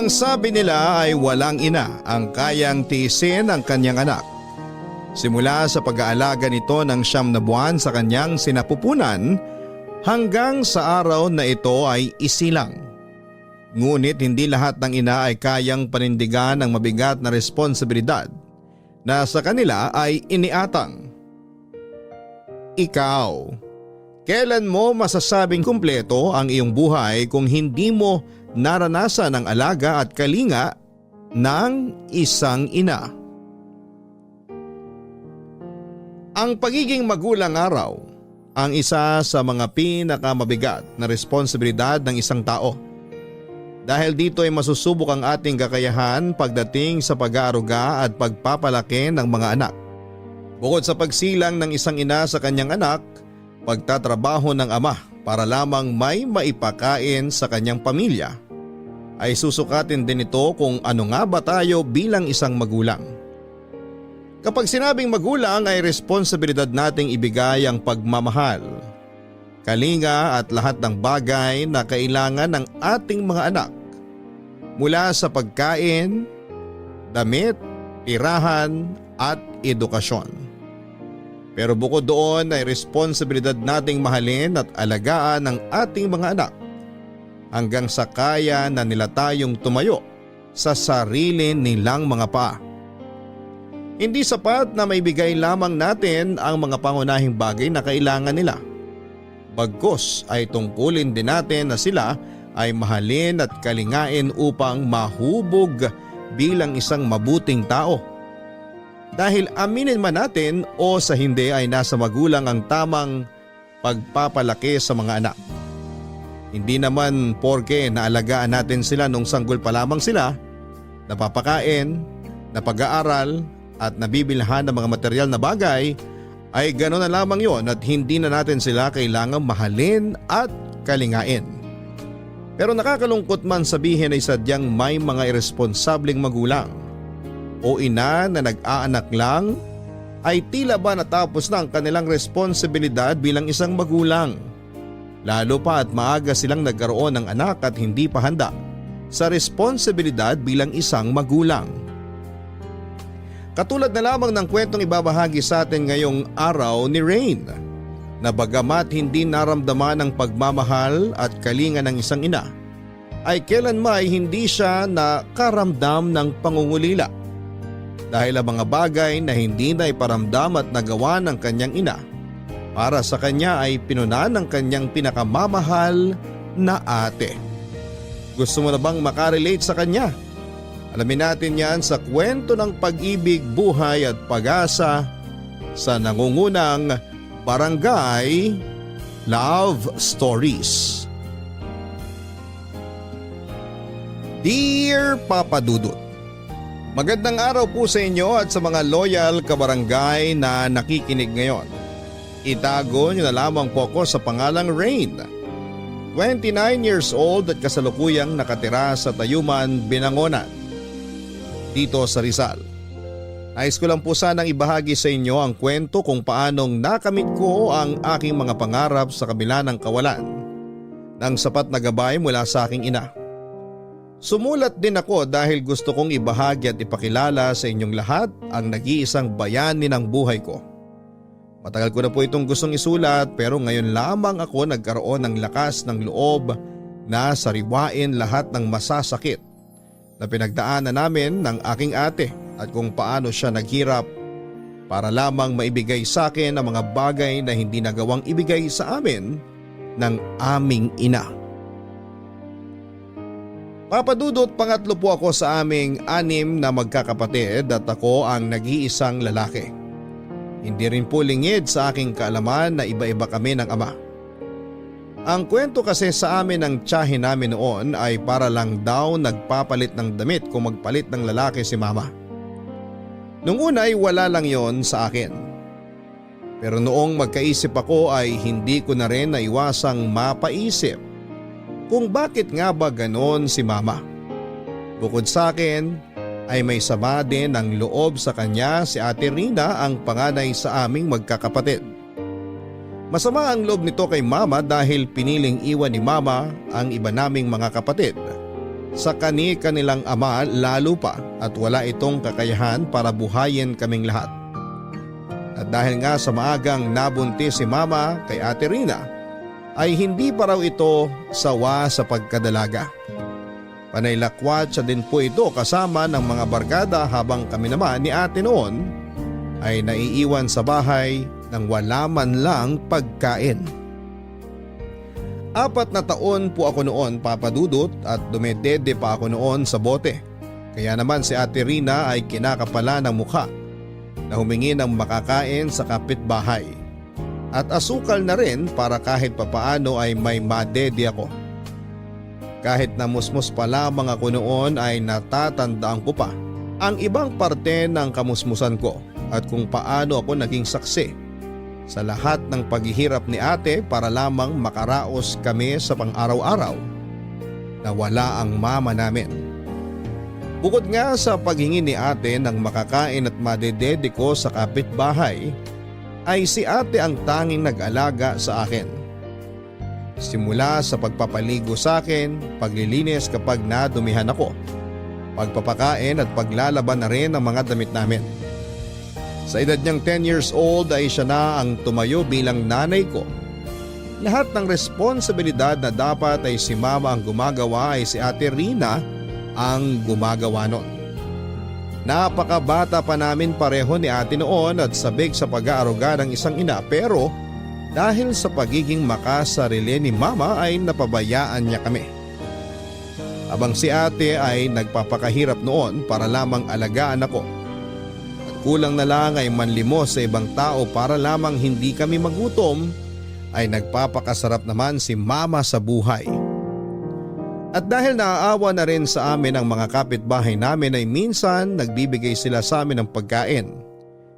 Ang sabi nila ay walang ina ang kayang tiisin ang kanyang anak. Simula sa pag-aalaga nito ng 9 na buwan sa kanyang sinapupunan hanggang sa araw na ito ay isilang. Ngunit hindi lahat ng ina ay kayang panindigan ang mabigat na responsibilidad na sa kanila ay iniatang. Ikaw, kailan mo masasabing kumpleto ang iyong buhay kung hindi mo naranasan ang alaga at kalinga ng isang ina? Ang pagiging magulang araw ang isa sa mga pinakamabigat na responsibilidad ng isang tao. Dahil dito ay masusubok ang ating kakayahan pagdating sa pag-aaruga at pagpapalaki ng mga anak. Bukod sa pagsilang ng isang ina sa kanyang anak, pagtatrabaho ng ama para lamang may maipakain sa kanyang pamilya, ay susukatin din ito kung ano nga ba tayo bilang isang magulang. Kapag sinabing magulang ay responsibilidad nating ibigay ang pagmamahal, kalinga at lahat ng bagay na kailangan ng ating mga anak. Mula sa pagkain, damit, tirahan at edukasyon. Pero bukod doon ay responsibilidad nating mahalin at alagaan ang ating mga anak hanggang sa kaya na nila tayong tumayo sa sarili nilang mga paa. Hindi sapat na maibigay lamang natin ang mga pangunahing bagay na kailangan nila. Bagkus ay tungkulin din natin na sila ay mahalin at kalingain upang mahubog bilang isang mabuting tao. Dahil aminin man natin o sa hindi ay nasa magulang ang tamang pagpapalaki sa mga anak. Hindi naman porke naalagaan natin sila nung sanggol pa lamang sila, napapakain, napag-aaral at nabibilhan ng mga material na bagay, ay gano'n na lamang yon at hindi na natin sila kailangang mahalin at kalingain. Pero nakakalungkot man sabihin ay sadyang may mga irresponsableng magulang o ina na nag-aanak lang ay tila ba natapos na ang kanilang responsibilidad bilang isang magulang. Lalo pa at maaga silang nagkaroon ng anak at hindi pa handa sa responsibilidad bilang isang magulang. Katulad na lamang ng kwentong ibabahagi sa atin ngayong araw ni Rain, na bagamat hindi naramdaman ang pagmamahal at kalinga ng isang ina, ay kailanman hindi siya nakaramdam ng pangungulila. Dahil ang mga bagay na hindi na iparamdam at nagawa ng kanyang ina, para sa kanya ay pinunan ng kanyang pinakamamahal na ate. Gusto mo na bang makarelate sa kanya? Alamin natin yan sa kwento ng pag-ibig, buhay at pag-asa sa nangungunang Barangay Love Stories. Dear Papa Dudut, magandang araw po sa inyo at sa mga loyal kabarangay na nakikinig ngayon. Itago niyo na lamang po ako sa pangalang Rain. 29 years old at kasalukuyang nakatira sa Tayuman, Binangonan, dito sa Rizal. Nais ko lang po sanang ibahagi sa inyo ang kwento kung paanong nakamit ko ang aking mga pangarap sa kabila ng kawalan ng sapat na gabay mula sa aking ina. Sumulat din ako dahil gusto kong ibahagi at ipakilala sa inyong lahat ang nag-iisang bayani ng buhay ko. Matagal ko na po itong gustong isulat pero ngayon lamang ako nagkaroon ng lakas ng loob na sariwain lahat ng masasakit na pinagdaanan namin ng aking ate at kung paano siya naghirap para lamang maibigay sa akin ang mga bagay na hindi nagawang ibigay sa amin ng aming ina. Papadudot, pangatlo po ako sa aming 6 na magkakapatid at ako ang nag-iisang lalaki. Hindi rin po lingid sa aking kaalaman na iba-iba kami ng ama. Ang kwento kasi sa amin ng tiyahin namin noon ay para lang daw nagpapalit ng damit kung magpalit ng lalaki si mama. Nung una ay wala lang yon sa akin. Pero noong magkaisip ako ay hindi ko na rin naiwasang mapaisip kung bakit nga ba ganon si mama. Bukod sa akin ay may sama din ng loob sa kanya si Ate Rina, ang panganay sa aming magkakapatid. Masama ang loob nito kay mama dahil piniling iwan ni mama ang iba naming mga kapatid sa kani-kanilang ama lalo pa at wala itong kakayahan para buhayin kaming lahat. At dahil nga sa maagang nabuntis si mama kay Ate Rina ay hindi pa raw ito sawa sa pagkadalaga. Panay lakwat siya din po ito kasama ng mga barkada habang kami naman ni ate noon ay naiiwan sa bahay nang wala man lang pagkain. 4 na taon po ako noon, Papa Dudut, at dumedede pa ako noon sa bote. Kaya naman si Ate Rina ay kinakapala ng mukha na humingi ng makakain sa kapitbahay. At asukal na rin para kahit papaano ay may madede ako. Kahit na musmus pa lamang ako noon ay natatandaan ko pa ang ibang parte ng kamusmusan ko at kung paano ako naging saksi sa lahat ng paghihirap ni ate para lamang makaraos kami sa pang-araw-araw na wala ang mama namin. Bukod nga sa paghingi ni ate ng makakain at madedede ko sa kapitbahay, ay si ate ang tanging nag-alaga sa akin. Simula sa pagpapaligo sa akin, paglilinis kapag nadumihan ako, pagpapakain at paglalaban na rin ng mga damit namin. Sa edad niyang 10 years old ay siya na ang tumayo bilang nanay ko. Lahat ng responsibilidad na dapat ay si mama ang gumagawa ay si Ate Rina ang gumagawa nun. Napakabata pa namin pareho ni ate noon at sabik sa pag-aaruga ng isang ina pero dahil sa pagiging makasarili ni mama ay napabayaan niya kami. Habang si ate ay nagpapakahirap noon para lamang alagaan ako. At kulang na lang ay manlimos sa ibang tao para lamang hindi kami magutom ay nagpapakasarap naman si mama sa buhay. At dahil naaawa na rin sa amin ang mga kapitbahay namin ay minsan nagbibigay sila sa amin ng pagkain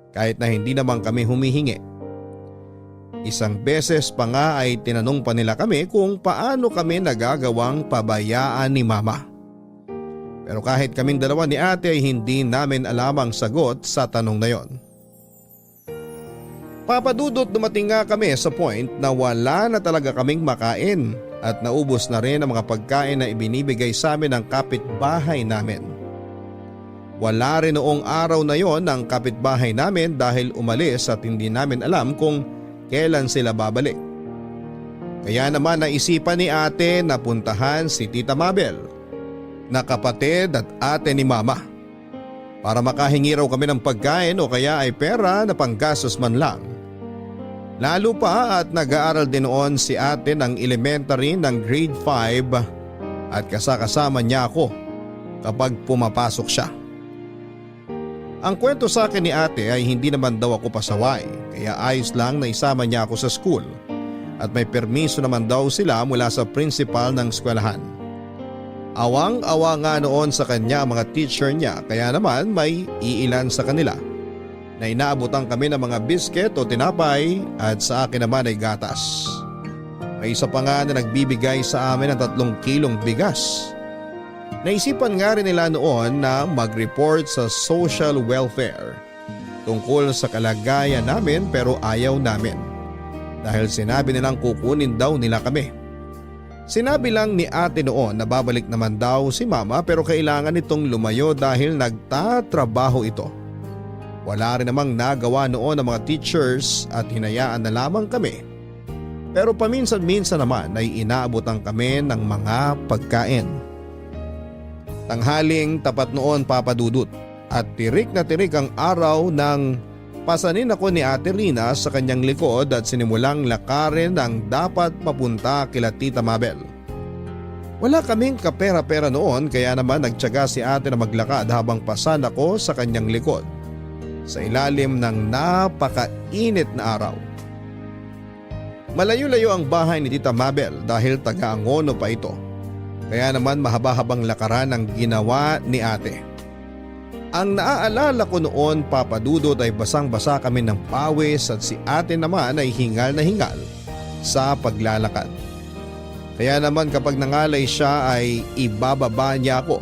kahit na hindi naman kami humihingi. Isang beses pa nga ay tinanong pa nila kami kung paano kami nagagawang pabayaan ni mama. Pero kahit kaming dalawa ni ate ay hindi namin alam ang sagot sa tanong na yon. Papa Dudut, dumating nga kami sa point na wala na talaga kaming makain at naubos na rin ang mga pagkain na ibinibigay sa amin ng kapitbahay namin. Wala rin noong araw na yon ang kapitbahay namin dahil umalis at hindi namin alam kung kailan sila babalik. Kaya naman naisipan ni ate na puntahan si Tita Mabel na kapatid at ate ni mama para makahingi raw kami ng pagkain o kaya ay pera na panggastos man lang. Lalo pa at nag-aaral din noon si ate ng elementary ng grade 5 at kasama niya ako kapag pumapasok siya. Ang kwento sa akin ni ate ay hindi naman daw ako pasaway kaya ayos lang na isama niya ako sa school at may permiso naman daw sila mula sa principal ng eskwelahan. Awang-awa nga noon sa kanya ang mga teacher niya kaya naman may iilan sa kanila na inaabutan kami ng mga bisket o tinapay at sa akin naman ay gatas. May isa pa nga na nagbibigay sa amin ng 3 kilong bigas. Naisipan nga rin nila noon na mag-report sa social welfare tungkol sa kalagayan namin pero ayaw namin dahil sinabi nilang kukunin daw nila kami. Sinabi lang ni ate noon na babalik naman daw si mama pero kailangan itong lumayo dahil nagtatrabaho ito. Wala rin namang nagawa noon ng mga teachers at hinayaan na lamang kami. Pero paminsan-minsan naman ay inaabutan kami ng mga pagkain. Tanghaling tapat noon, Papa Dudut, at tirik na tirik ang araw nang pasanin ako ni Ate Rina sa kanyang likod at sinimulang lakarin ang dapat papunta kila Tita Mabel. Wala kaming kapera-pera noon kaya naman nagtiyaga si ate na maglakad habang pasan ako sa kanyang likod sa ilalim ng napakainit na araw. Malayo-layo ang bahay ni Tita Mabel dahil taga-Angono pa ito. Kaya naman mahaba-habang lakaran ang ginawa ni ate. Ang naaalala ko noon, Papa Dudut, ay basang-basa kami ng pawis at si ate naman ay hingal na hingal sa paglalakad. Kaya naman kapag nangalay siya ay ibababa niya ako.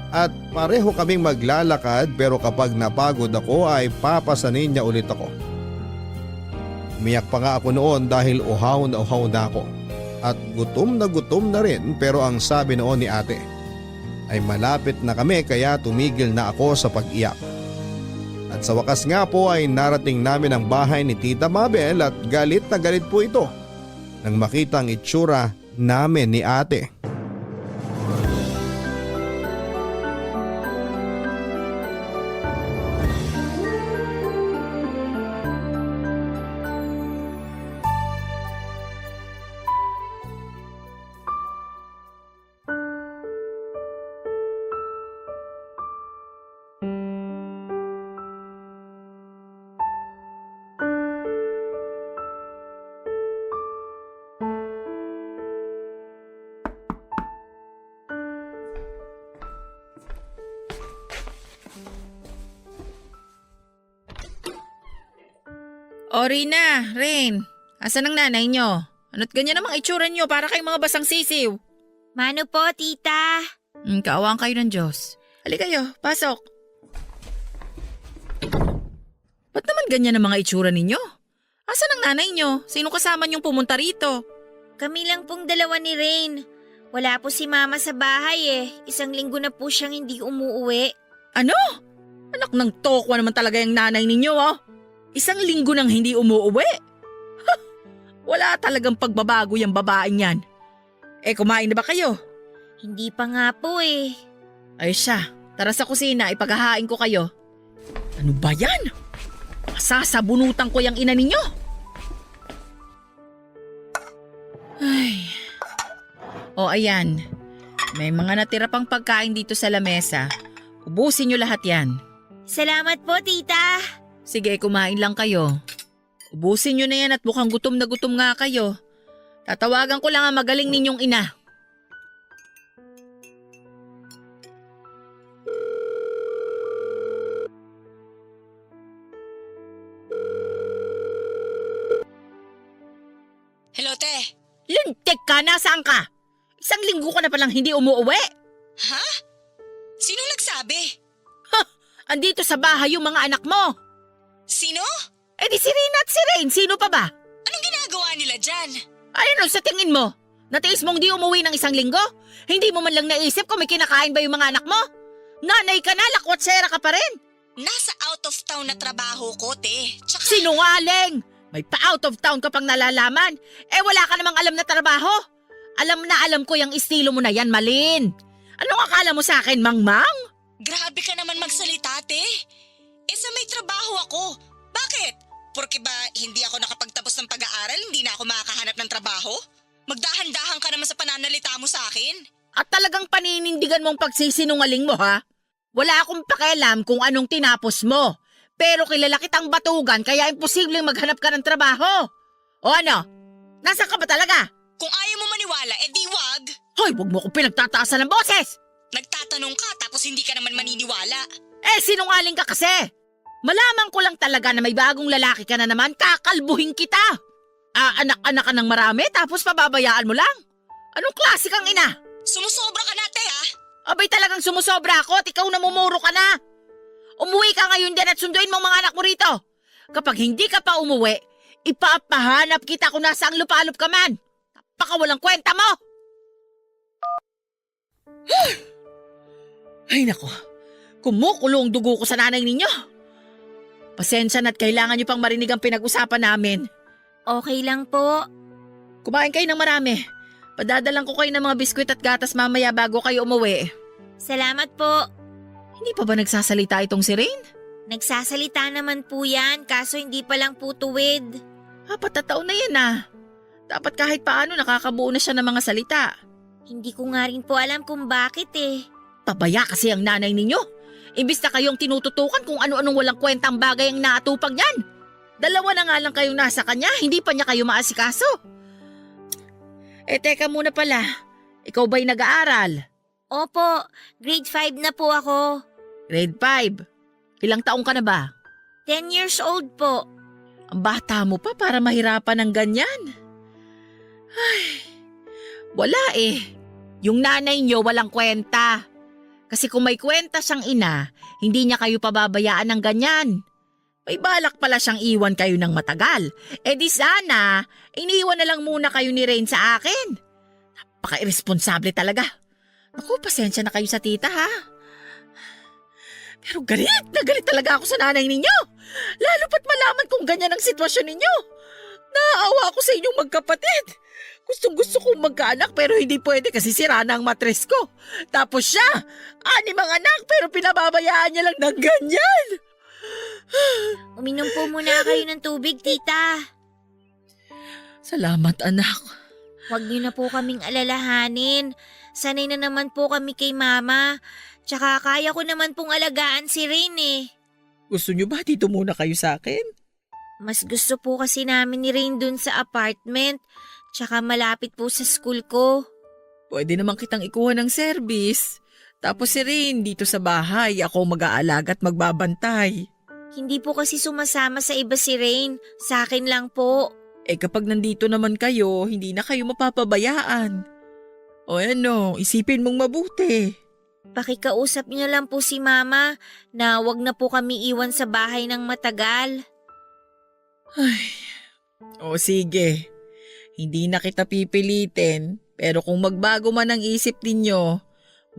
At pareho kaming maglalakad pero kapag napagod ako ay papasanin niya ulit ako. Umiyak pa nga ako noon dahil uhaw na ako. At gutom na rin pero ang sabi noon ni ate, ay malapit na kami kaya tumigil na ako sa pag-iyak. At sa wakas nga po ay narating namin ang bahay ni Tita Mabel at galit na galit po ito nang makita ang itsura namin ni ate. O Rina, Rain, asan ang nanay nyo? Ano't ganyan namang itsura nyo para kayong mga basang sisiw? Mano po, tita? Kaawaan kayo ng Diyos. Halika kayo, pasok. Ba't naman ganyan ang mga itsura ninyo? Asan ang nanay nyo? Sino kasama nyong pumunta rito? Kami lang pong dalawa ni Rain. Wala po si mama sa bahay eh. 1 linggo na po siyang hindi umuuwi. Ano? Anak ng tokwa naman talaga yung nanay ninyo, oh. 1 linggo nang hindi umuuwi. Ha, wala talagang pagbabago yung babaeng yan. Kumain na ba kayo? Hindi pa nga po eh. Ay siya, tara sa kusina, ipaghahain ko kayo. Ano ba yan? Masasabunutan ko yung ina ninyo. Ay. O ayan, may mga natira pang pagkain dito sa lamesa. Ubusin nyo lahat yan. Salamat po, tita. Sige, kumain lang kayo. Ubusin nyo na yan at mukhang gutom na gutom nga kayo. Tatawagan ko lang ang magaling ninyong ina. Hello, te. Lintik ka! Nasaan ka? 1 linggo ka na palang hindi umuuwi. Ha? Sino nagsabi? Andito sa bahay yung mga anak mo. Sino? Di si Rina at si Rain. Sino pa ba? Anong ginagawa nila dyan? Ano sa tingin mo? Natiis mong di umuwi ng 1 linggo? Hindi mo man lang naisip kung may kinakain ba yung mga anak mo? Nanay ka na, lakwatsera ka pa rin. Nasa out of town na trabaho ko, te. Tsaka… Sinungaling! May pa-out of town ka pang nalalaman. Wala ka namang alam na trabaho. Alam ko yung estilo mo na yan, Malin. Anong akala mo sa akin, Mangmang? Grabe ka naman magsalita, te. Sa may trabaho ako. Bakit? Porque ba hindi ako nakapagtapos ng pag-aaral, hindi na ako makakahanap ng trabaho? Magdahan-dahan ka naman sa pananalita mo sa akin. At talagang paninindigan mong pagsisinungaling mo, ha? Wala akong pakialam kung anong tinapos mo. Pero kilala kitang batugan kaya imposibleng maghanap ka ng trabaho. O ano? Nasaan ka ba talaga? Kung ayaw mo maniwala, di wag. Hoy, wag mo ko pinagtataasan ng boses! Nagtatanong ka tapos hindi ka naman maniniwala. Sinungaling ka kasi! Malaman ko lang talaga na may bagong lalaki ka na naman, kakalbuhin kita! Anak-anak ka ng marami tapos pababayaan mo lang? Anong klase kang ina? Sumusobra ka na, te, ha? Abay talagang sumusobra ako at ikaw namumuro ka na! Umuwi ka ngayon din at sunduin mo ang mga anak mo rito! Kapag hindi ka pa umuwi, ipapahanap kita kung nasaang lupalop ka man! Napakawalang kwenta mo! Ay nako, kumukulo ang dugo ko sa nanay ninyo. Pasensya na't kailangan nyo pang marinig ang pinag-usapan namin. Okay lang po. Kumain kayo ng marami. Padadalang ko kayo ng mga biskwit at gatas mamaya bago kayo umuwi. Salamat po. Hindi pa ba nagsasalita itong si Rain? Nagsasalita naman po yan, kaso hindi pa lang po tuwid. 4 na taon na yan ah. Dapat kahit paano nakakabuo na siya ng mga salita. Hindi ko nga rin po alam kung bakit eh. Pabaya kasi ang nanay ninyo. Imbis na kayong tinututukan kung ano-anong walang kwentang bagay ang naatupag niyan. 2 na nga lang kayong nasa kanya, hindi pa niya kayo maasikaso. Teka muna pala. Ikaw ba'y nag-aaral? Opo, grade 5 na po ako. Grade 5? Ilang taong ka na ba? 10 years old po. Ang bata mo pa para mahirapan ng ganyan. Ay, wala eh. Yung nanay niyo walang kwenta. Kasi kung may kwenta siyang ina, hindi niya kayo pababayaan ng ganyan. May balak pala siyang iwan kayo ng matagal. Di sana, iniwan na lang muna kayo ni Rain sa akin. Napaka-irresponsable talaga. Ako, pasensya na kayo sa tita ha. Pero galit na galit talaga ako sa nanay ninyo. Lalo pat malaman kung ganyan ang sitwasyon ninyo. Naaawa ako sa inyong magkapatid. Gustong-gusto kong magkaanak pero hindi pwede kasi sira na ang matres ko. Tapos siya, 6 ang anak pero pinababayaan niya lang ng ganyan. Uminom po muna kayo ng tubig, tita. Salamat anak. Huwag niyo na po kaming alalahanin. Sanay na naman po kami kay mama. Tsaka kaya ko naman pong alagaan si Rain eh. Gusto niyo ba dito muna kayo sa akin? Mas gusto po kasi namin ni Rain dun sa apartment. Tsaka malapit po sa school ko. Pwede naman kitang ikuha ng service. Tapos si Rain dito sa bahay, ako mag-aalaga at magbabantay. Hindi po kasi sumasama sa iba si Rain. Sa akin lang po. Kapag nandito naman kayo, hindi na kayo mapapabayaan. O ano, isipin mong mabuti. Pakikausap niyo lang po si mama na wag na po kami iwan sa bahay ng matagal. O sige, hindi na kita pipilitin. Pero kung magbago man ang isip ninyo,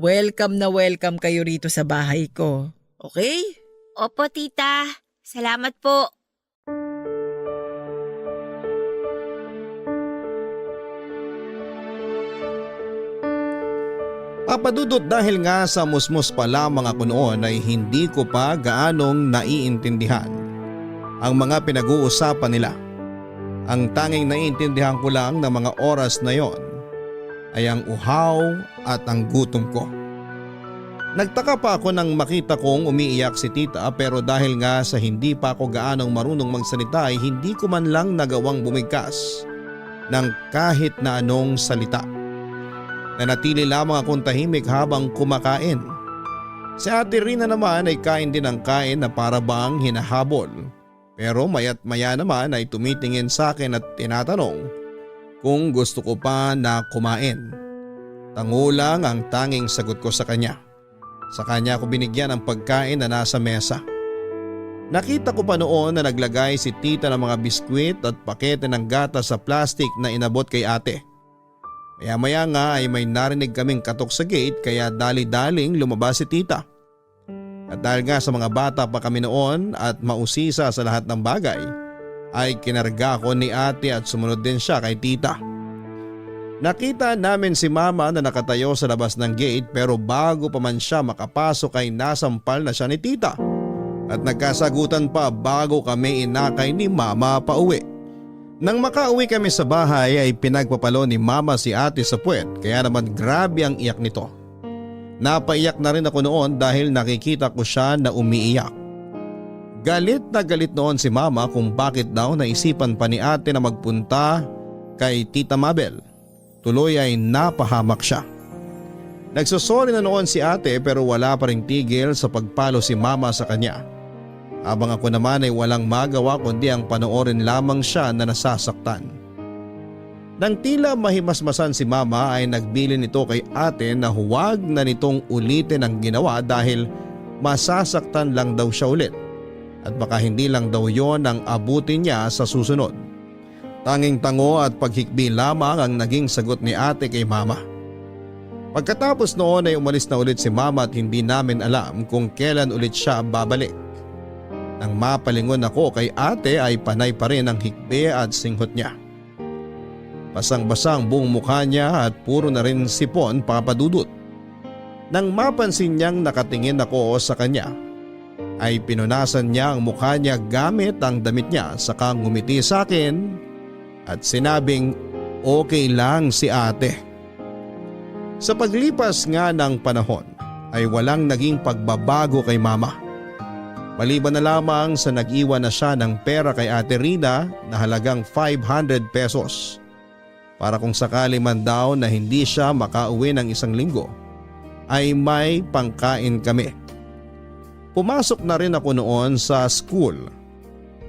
welcome na welcome kayo rito sa bahay ko. Okay? Opo, tita. Salamat po. Papadudot dahil nga sa musmus pa lamang ako noon ay hindi ko pa gaanong naiintindihan ang mga pinag-uusapan nila. Ang tanging naiintindihan ko lang ng mga oras na yon ay ang uhaw at ang gutom ko. Nagtaka pa ako nang makita kong umiiyak si tita pero dahil nga sa hindi pa ako gaanong marunong magsalita ay hindi ko man lang nagawang bumigkas ng kahit na anong salita. Nanatili lamang akong tahimik habang kumakain. Si Ate Rina naman ay kain din ng kain na para bang hinahabol. Pero maya't maya naman ay tumitingin sa akin at tinatanong kung gusto ko pa na kumain. Tango lang ang tanging sagot ko sa kanya. Sa kanya ako binigyan ng pagkain na nasa mesa. Nakita ko pa noon na naglagay si tita ng mga biskwit at pakete ng gatas sa plastic na inabot kay ate. Maya-maya nga ay may narinig kaming katok sa gate kaya dali-daling lumabas si tita. At dahil nga sa mga bata pa kami noon at mausisa sa lahat ng bagay, ay kinarga ko ni ate at sumunod din siya kay tita. Nakita namin si mama na nakatayo sa labas ng gate pero bago pa man siya makapasok ay nasampal na siya ni tita. At nagkasagutan pa bago kami inakay ni mama pauwi. Nang makauwi kami sa bahay ay pinagpapalo ni mama si ate sa puwet kaya naman grabe ang iyak nito. Napaiyak na rin ako noon dahil nakikita ko siya na umiiyak. Galit na galit noon si mama kung bakit daw naisipan pa ni ate na magpunta kay Tita Mabel. Tuloy ay napahamak siya. Nagsusori na noon si ate pero wala pa ring tigil sa pagpalo si mama sa kanya. Habang ako naman ay walang magawa kundi ang panoorin lamang siya na nasasaktan. Nang tila mahimasmasan si mama ay nagbili nito kay ate na huwag na nitong ulitin ang ginawa dahil masasaktan lang daw siya ulit. At baka hindi lang daw yon ang abutin niya sa susunod. Tanging tango at paghikbi lamang ang naging sagot ni ate kay mama. Pagkatapos noon ay umalis na ulit si mama at hindi namin alam kung kailan ulit siya babalik. Nang mapalingon ako kay ate ay panay pa rin ang hikbi at singhot niya. Basang-basang buong mukha niya at puro na rin sipon papadudot. Nang mapansin niyang nakatingin ako sa kanya, ay pinunasan niya ang mukha niya gamit ang damit niya saka ngumiti sa akin at sinabing okay lang si ate. Sa paglipas nga ng panahon ay walang naging pagbabago kay mama. Maliban na lamang sa nag-iwan na siya ng pera kay Ate Rina na halagang 500 pesos para kung sakali man daw na hindi siya makauwi ng 1 linggo ay may pangkain kami. Pumasok na rin ako noon sa school.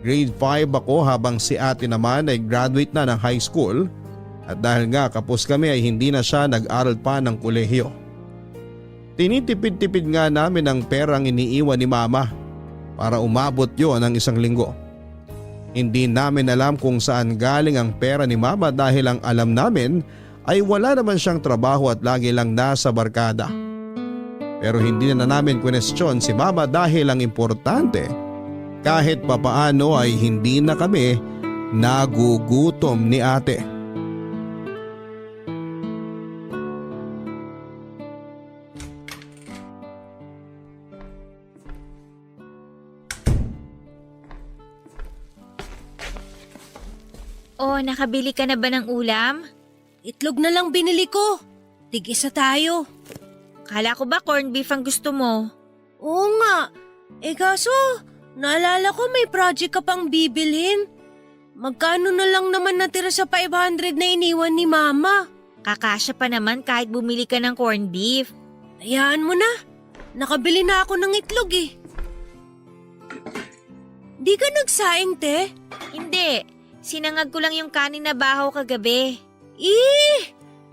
Grade 5 ako habang si ate naman ay graduate na ng high school at dahil nga kapos kami ay hindi na siya nag-aral pa ng kolehiyo. Tinitipid-tipid nga namin ang perang iniiwan ni mama para umabot yon ng 1 linggo. Hindi namin alam kung saan galing ang pera ni mama dahil ang alam namin ay wala naman siyang trabaho at lagi lang nasa barkada. Pero hindi na namin kwenestyon si Mama dahil ang importante, kahit papaano ay hindi na kami nagugutom ni ate. Oh, nakabili ka na ba ng ulam? Itlog na lang binili ko. Tig-isa tayo. Kala ko ba corned beef ang gusto mo? Oo nga. Kaso, naalala ko may project ka pang bibilhin. Magkano na lang naman natira sa 500 na iniwan ni Mama? Kakasya pa naman kahit bumili ka ng corned beef. Hayaan mo na. Nakabili na ako ng itlog eh. Di ka nagsaing, te? Hindi, sinangag ko lang yung kanin na bahaw kagabi.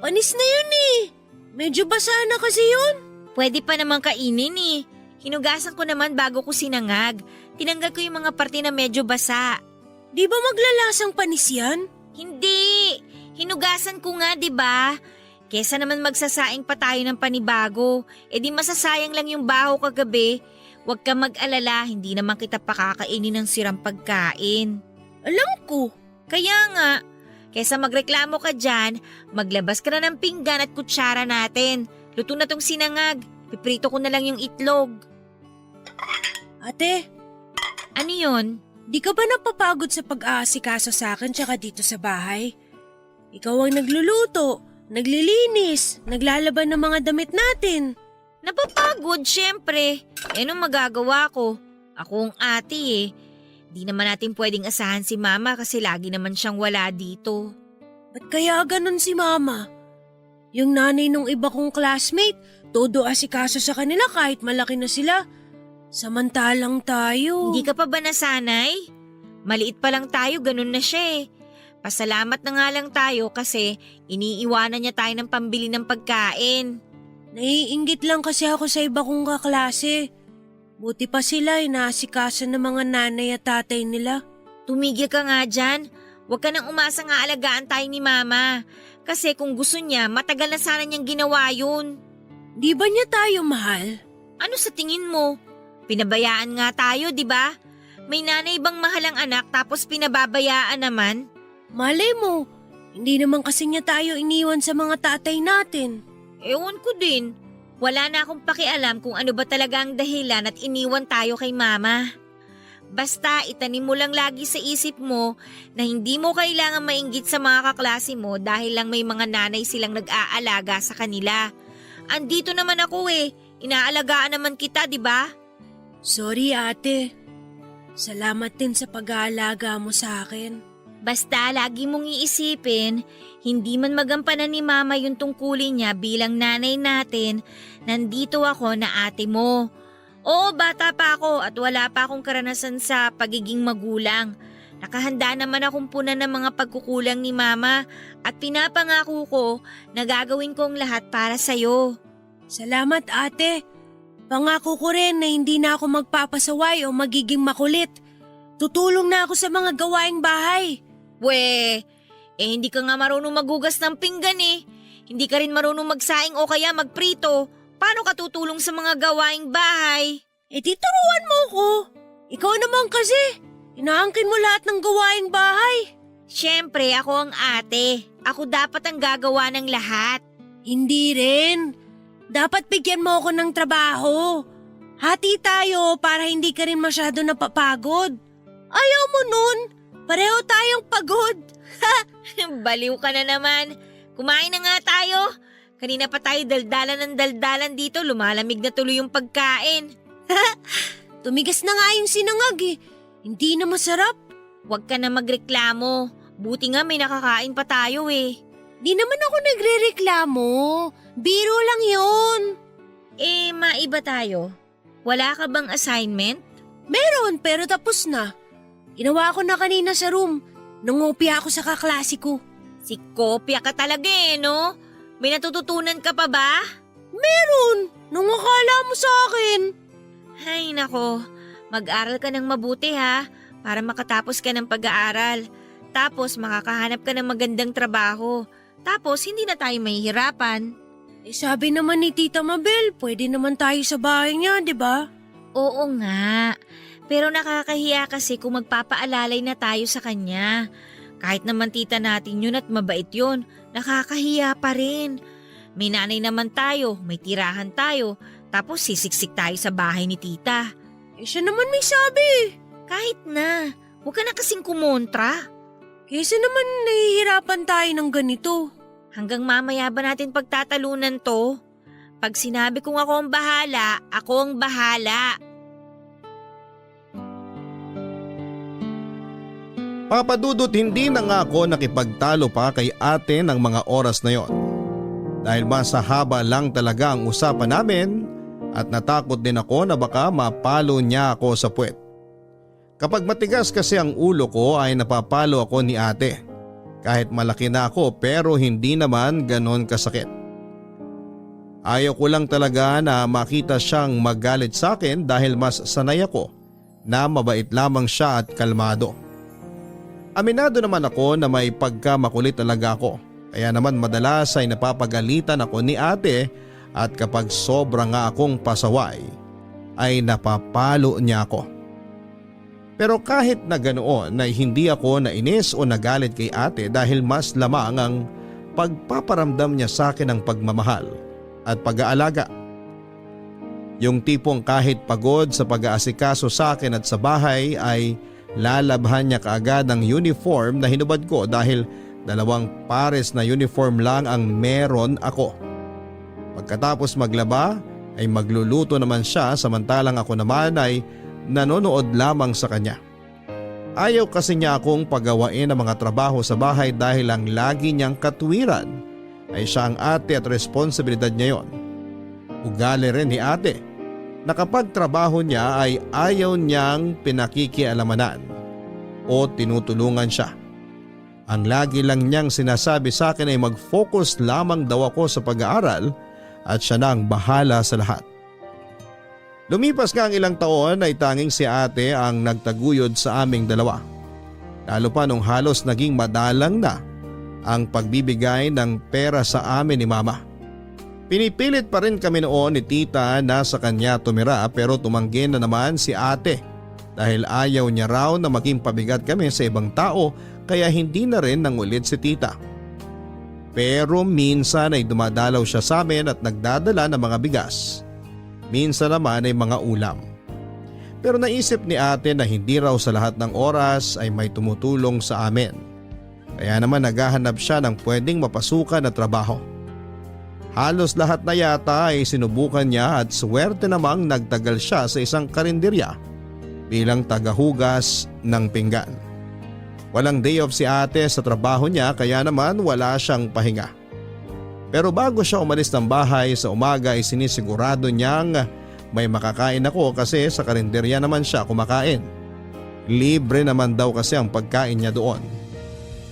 Panis na yun eh. Medyo basa na kasi yun. Pwede pa naman kainin eh. Hinugasan ko naman bago ko sinangag. Tinanggal ko yung mga parte na medyo basa. Di ba maglalasang panis yan? Hindi! Hinugasan ko nga, di ba? Kesa naman magsasaing pa tayo ng panibago. Di masasayang lang yung bahaw kagabi. Huwag ka mag-alala, hindi naman kita pakakainin ng sirang pagkain. Alam ko. Kaya nga, kesa magreklamo ka dyan, maglabas ka na ng pinggan at kutsara natin. Luto na tong sinangag. Piprito ko na lang yung itlog. Ate, Ano yun? di ka ba napapagod sa pag-aasikaso sa akin tsaka dito sa bahay? Ikaw ang nagluluto, naglilinis, naglalaban ng mga damit natin. Napapagod, syempre. Anong magagawa ko? Ako ang ate eh. Di naman natin pwedeng asahan si Mama kasi lagi naman siyang wala dito. Ba't kaya ganun si Mama? Yung nanay nung iba kong classmate, todo asikaso sa kanila kahit malaki na sila. Samantalang tayo. Hindi ka pa ba nasanay? Maliit pa lang tayo, ganun na siya eh. Pasalamat na nga lang tayo kasi iniiwanan niya tayo ng pambili ng pagkain. Naiinggit lang kasi ako sa iba kong kaklase. Buti pa sila inaasikaso ng mga nanay at tatay nila. Tumigil ka nga dyan. Huwag ka nang umasa nga alagaan tayo ni Mama. Kasi kung gusto niya, matagal na sana niyang ginawa yun. Di ba niya tayo mahal? Ano sa tingin mo? Pinabayaan nga tayo, di ba? May nanay bang mahal ang anak tapos pinababayaan naman? Malay mo, hindi naman kasi niya tayo iniwan sa mga tatay natin. Ewan ko din. Wala na akong pakialam kung ano ba talaga ang dahilan at iniwan tayo kay Mama. Basta itanim mo lang lagi sa isip mo na hindi mo kailangan mainggit sa mga kaklase mo dahil lang may mga nanay silang nag-aalaga sa kanila. Andito naman ako eh. Inaalagaan naman kita, di ba? Sorry ate. Salamat din sa pag-aalaga mo sa akin. Basta lagi mong iisipin, hindi man magampanan ni Mama yung tungkulin niya bilang nanay natin, nandito ako na ate mo. Oo, bata pa ako at wala pa akong karanasan sa pagiging magulang. Nakahanda naman akong punan ng mga pagkukulang ni Mama at pinapangako ko na gagawin ko ang lahat para sa'yo. Salamat ate. Pangako ko rin na hindi na ako magpapasaway o magiging makulit. Tutulong na ako sa mga gawaing bahay. Hindi ka nga marunong magugas ng pinggan eh. Hindi ka rin marunong magsaing o kaya magprito. Paano ka tutulong sa mga gawaing bahay? Di turuan mo ko. Ikaw naman kasi. Inaangkin mo lahat ng gawaing bahay. Siyempre, ako ang ate. Ako dapat ang gagawa ng lahat. Hindi rin. Dapat bigyan mo ako ng trabaho. Hati tayo para hindi ka rin masyado napapagod. Ayaw mo nun. Pareho tayong pagod. Baliw ka na naman. Kumain na nga tayo. Kanina pa tayo daldalan ng daldalan dito. Lumalamig na tuloy yung pagkain. Tumigas na nga yung sinangag eh. Hindi na masarap. Huwag ka na magreklamo. Buti nga may nakakain pa tayo eh. Di naman ako nagrereklamo. Biro lang yun. Maiba tayo. Wala ka bang assignment? Meron pero tapos na. Ginawa ko na kanina sa room. Nangopya ako sa kaklase ko. Si kopya ka talaga eh, no? May natututunan ka pa ba? Meron. Nung akala mo sa akin. Ay nako, mag-aral ka ng mabuti ha, para makatapos ka ng pag-aaral. Tapos makakahanap ka ng magandang trabaho. Tapos hindi na tayo mahihirapan. Sabi naman ni Tita Mabel, pwede naman tayo sa bahay niya, di ba? Oo nga. Pero nakakahiya kasi kung magpapaalalay na tayo sa kanya. Kahit naman tita natin yun at mabait yun, nakakahiya pa rin. May nanay naman tayo, may tirahan tayo, tapos sisiksik tayo sa bahay ni tita. Siya naman may sabi. Kahit na, huwag ka na kasing kumontra. Kesa naman nahihirapan tayo ng ganito. Hanggang mamaya ba natin pagtatalunan to? Pag sinabi kong ako ang bahala, ako ang bahala. Papadudot, hindi na nga ako nakipagtalo pa kay ate ng mga oras na yon. Dahil mas sa haba lang talaga ang usapan namin at natakot din ako na baka mapalo niya ako sa puwet. Kapag matigas kasi ang ulo ko ay napapalo ako ni ate. Kahit malaki na ako pero hindi naman ganon kasakit. Ayaw ko lang talaga na makita siyang magalit sa akin dahil mas sanay ako na mabait lamang siya at kalmado. Aminado naman ako na may pagkamakulit talaga ako, kaya naman madalas ay napapagalitan ako ni ate at kapag sobra nga akong pasaway ay napapalo niya ako. Pero kahit na ganoon ay hindi ako nainis o nagalit kay ate dahil mas lamang ang pagpaparamdam niya sa akin ng pagmamahal at pag-aalaga. Yung tipong kahit pagod sa pag-aasikaso sa akin at sa bahay ay lalabhan niya kaagad ang uniform na hinubad ko dahil 2 pares na uniform lang ang meron ako. Pagkatapos maglaba ay magluluto naman siya samantalang ako naman ay nanonood lamang sa kanya. Ayaw kasi niya akong pagawain ng mga trabaho sa bahay dahil ang lagi niyang katuwiran ay siya ang ate at responsibilidad niya yon. Ugali rin ni ate na kapag trabaho niya ay ayaw niyang pinakikialamanan o tinutulungan siya. Ang lagi lang niyang sinasabi sa akin ay mag-focus lamang daw ako sa pag-aaral at siya na ang bahala sa lahat. Lumipas nga ang ilang taon ay tanging si ate ang nagtaguyod sa aming dalawa. Lalo pa nung halos naging madalang na ang pagbibigay ng pera sa amin ni mama. Pinipilit pa rin kami noon ni tita na sa kanya tumira pero tumanggi na naman si ate dahil ayaw niya raw na maging pabigat kami sa ibang tao kaya hindi na rin nangulit si tita. Pero minsan ay dumadalaw siya sa amin at nagdadala ng mga bigas. Minsan naman ay mga ulam. Pero naisip ni ate na hindi raw sa lahat ng oras ay may tumutulong sa amin. Kaya naman naghahanap siya ng pwedeng mapasukan na trabaho. Halos lahat na yata ay sinubukan niya at swerte namang nagtagal siya sa isang karinderya bilang tagahugas ng pinggan. Walang day off si ate sa trabaho niya kaya naman wala siyang pahinga. Pero bago siya umalis ng bahay sa umaga ay sinisigurado niyang may makakain ako kasi sa karinderya naman siya kumakain. Libre naman daw kasi ang pagkain niya doon.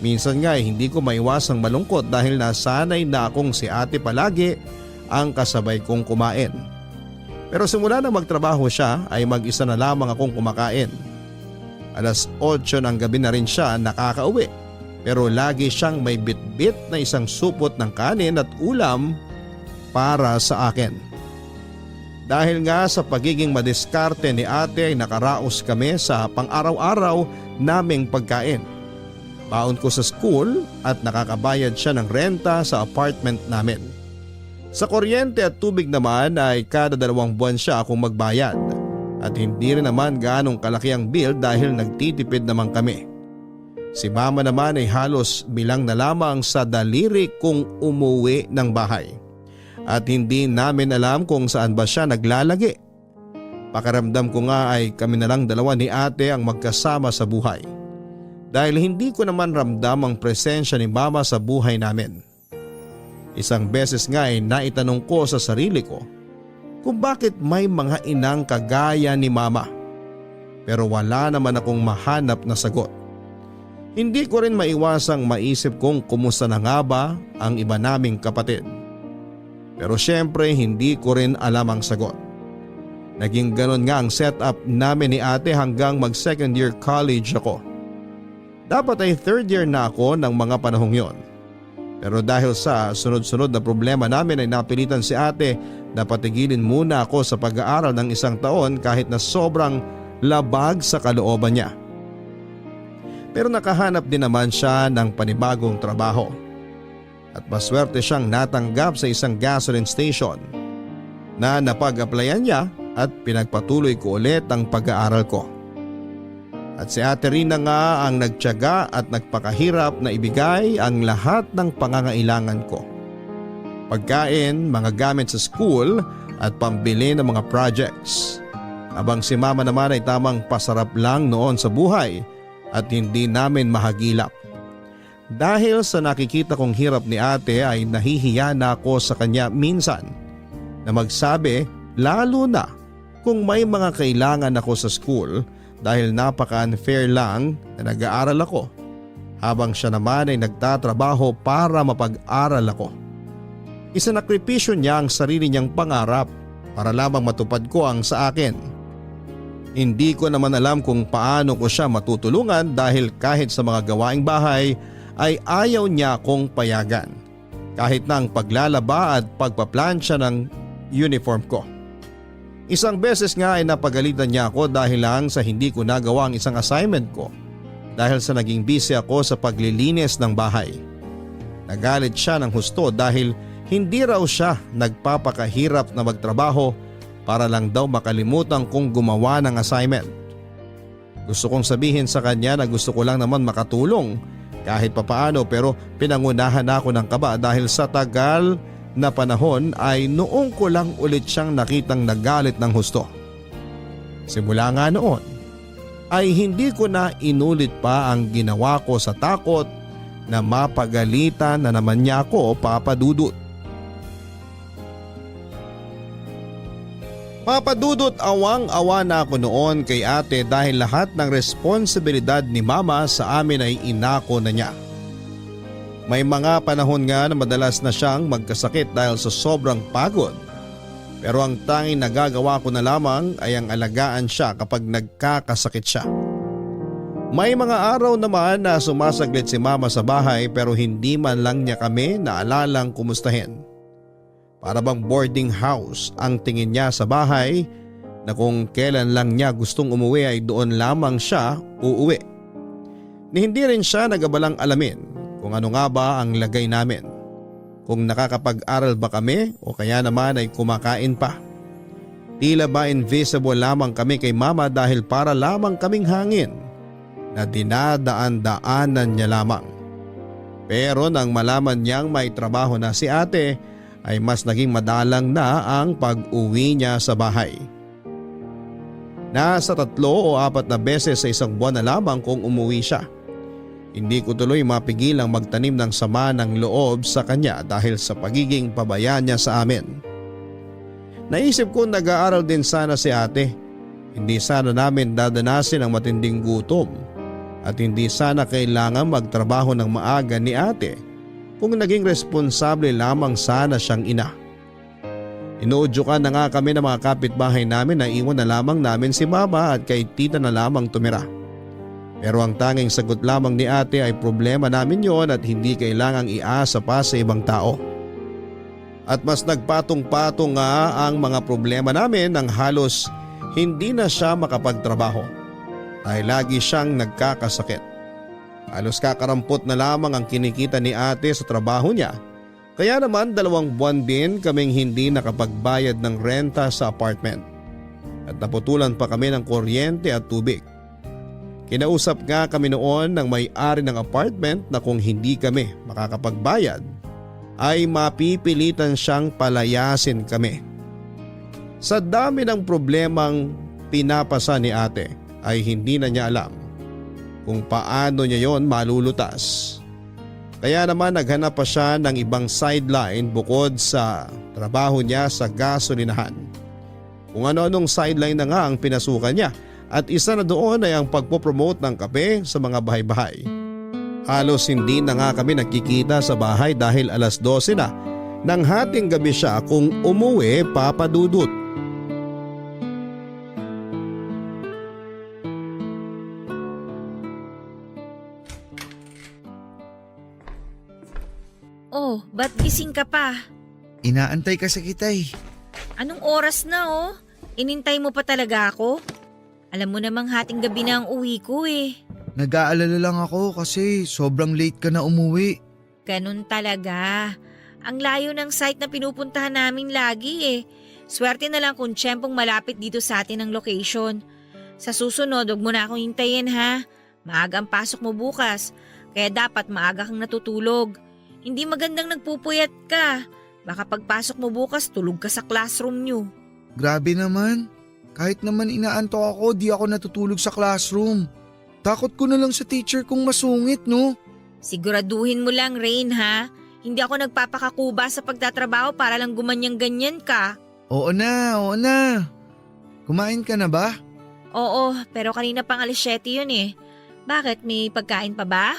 Minsan nga hindi ko maiwasang malungkot dahil nasanay na akong si ate palagi ang kasabay kong kumain. Pero simula na magtrabaho siya ay mag-isa na lamang akong kumakain. 8:00 ng gabi na rin siya nakakauwi pero lagi siyang may bitbit na isang supot ng kanin at ulam para sa akin. Dahil nga sa pagiging madiskarte ni ate ay nakaraos kami sa pang-araw-araw naming pagkain. Baon ko sa school at nakakabayad siya ng renta sa apartment namin. Sa kuryente at tubig naman ay kada 2 buwan siya akong magbayad at hindi rin naman ganong kalaki ang bill dahil nagtitipid naman kami. Si mama naman ay halos bilang na lamang sa daliri kung umuwi ng bahay at hindi namin alam kung saan ba siya naglalagi. Pakiramdam ko nga ay kami na lang dalawa ni ate ang magkasama sa buhay. Dahil hindi ko naman ramdam ang presensya ni mama sa buhay namin. Isang beses nga ay naitanong ko sa sarili ko kung bakit may mga inang kagaya ni mama. Pero wala naman akong mahanap na sagot. Hindi ko rin maiwasang maisip kung kumusta na nga ba ang iba naming kapatid. Pero syempre hindi ko rin alam ang sagot. Naging ganon nga ang setup namin ni ate hanggang mag 2nd year college ako. Dapat ay 3rd year na ako ng mga panahong yon. Pero dahil sa sunod-sunod na problema namin ay napilitan si ate na patigilin muna ako sa pag-aaral ng 1 taon kahit na sobrang labag sa kalooban niya. Pero nakahanap din naman siya ng panibagong trabaho. At maswerte siyang natanggap sa isang gasoline station na napag-applyan niya at pinagpatuloy ko ulit ang pag-aaral ko. At si Ate Rina nga ang nagtiyaga at nagpakahirap na ibigay ang lahat ng pangangailangan ko. Pagkain, mga gamit sa school at pambili ng mga projects. Habang si Mama naman ay tamang pasarap lang noon sa buhay at hindi namin mahagilap. Dahil sa nakikita kong hirap ni ate ay nahihiya na ako sa kanya minsan na magsabi lalo na kung may mga kailangan ako sa school dahil napaka-unfair lang na nag-aaral ako habang siya naman ay nagtatrabaho para mapag-aral ako. Isinakripisyo niya ang sarili niyang pangarap para lamang matupad ko ang sa akin. Hindi ko naman alam kung paano ko siya matutulungan dahil kahit sa mga gawaing bahay ay ayaw niya akong payagan. Kahit na ang paglalaba at pagpaplansya ng uniform ko. Isang beses nga ay napagalitan niya ako dahil lang sa hindi ko nagawa ang isang assignment ko dahil sa naging busy ako sa paglilinis ng bahay. Nagalit siya ng husto dahil hindi raw siya nagpapakahirap na magtrabaho para lang daw makalimutan kong gumawa ng assignment. Gusto kong sabihin sa kanya na gusto ko lang naman makatulong kahit papaano pero pinangunahan ako ng kaba dahil sa tagal na panahon ay noong ko lang ulit siyang nakitang nagalit ng husto. Simula nga noon ay hindi ko na inulit pa ang ginawa ko sa takot na mapagalitan na naman niya ako, Papa Dudut. Papa Dudut, awang-awa na ako noon kay ate dahil lahat ng responsibilidad ni Mama sa amin ay inako na niya. May mga panahon nga na madalas na siyang magkasakit dahil sa sobrang pagod. Pero ang tanging nagagawa ko na lamang ay ang alagaan siya kapag nagkakasakit siya. May mga araw naman na sumasaglit si Mama sa bahay pero hindi man lang niya kami naalalang kumustahin. Para bang boarding house ang tingin niya sa bahay na kung kailan lang niya gustong umuwi ay doon lamang siya uuwi. Ni hindi rin siya nagabalang alamin kung ano nga ba ang lagay namin. Kung nakakapag-aral ba kami o kaya naman ay kumakain pa. Tila ba invisible lamang kami kay Mama dahil para lamang kaming hangin na dinadaan-daanan niya lamang. Pero nang malaman niyang may trabaho na si ate ay mas naging madalang na ang pag-uwi niya sa bahay. Nasa 3 o 4 na beses sa isang buwan na lamang kung umuwi siya. Hindi ko tuloy mapigilang magtanim ng sama ng loob sa kanya dahil sa pagiging pabaya niya sa amin. Naisip ko nag-aaral din sana si ate. Hindi sana namin dadanasin ang matinding gutom at hindi sana kailangan magtrabaho ng maaga ni ate kung naging responsable lamang sana siyang ina. Inuudyukan na nga kami ng mga kapitbahay namin na iwan na lamang namin si Mama at kay tita na lamang tumira. Pero ang tanging sagot lamang ni ate ay problema namin yon at hindi kailangang iasa pa sa ibang tao. At mas nagpatong-patong nga ang mga problema namin nang halos hindi na siya makapagtrabaho dahil lagi siyang nagkakasakit. Halos kakarampot na lamang ang kinikita ni ate sa trabaho niya. Kaya naman 2 buwan din kaming hindi nakapagbayad ng renta sa apartment. At naputulan pa kami ng kuryente at tubig. Kinausap nga kami noon ng may-ari ng apartment na kung hindi kami makakapagbayad ay mapipilitan siyang palayasin kami. Sa dami ng problemang pinapasa ni ate ay hindi na niya alam kung paano niya yon malulutas. Kaya naman naghanap pa siya ng ibang sideline bukod sa trabaho niya sa gasolinahan. Kung ano-anong sideline na nga ang pinasukan niya at isa na doon ay ang pagpopromote ng kape sa mga bahay-bahay. Halos hindi na nga kami nagkikita sa bahay dahil 12:00 na ng hating gabi siya kung umuwi, Papa Dudut. Oh, ba't gising ka pa? Inaantay kasi kita eh. Anong oras na oh? Inintay mo pa talaga ako? Alam mo namang hating gabi na ang uwi ko eh. Nag-aalala lang ako kasi sobrang late ka na umuwi. Ganun talaga. Ang layo ng site na pinupuntahan namin lagi eh. Swerte na lang kung tiyempong malapit dito sa atin ang location. Sa susunod, huwag mo na akong hintayin ha. Maaga ang pasok mo bukas, kaya dapat maaga kang natutulog. Hindi magandang nagpupuyat ka. Baka pagpasok mo bukas, tulog ka sa classroom nyo. Grabe naman. Kahit naman inaantok ako, di ako natutulog sa classroom. Takot ko na lang sa teacher kung masungit, no? Siguraduhin mo lang, Rain ha. Hindi ako nagpapakakuba sa pagtatrabaho para lang gumanyang-ganyan ka. Oo na. Kumain ka na ba? Oo, pero kanina pang 7:00 yun eh. Bakit, may pagkain pa ba?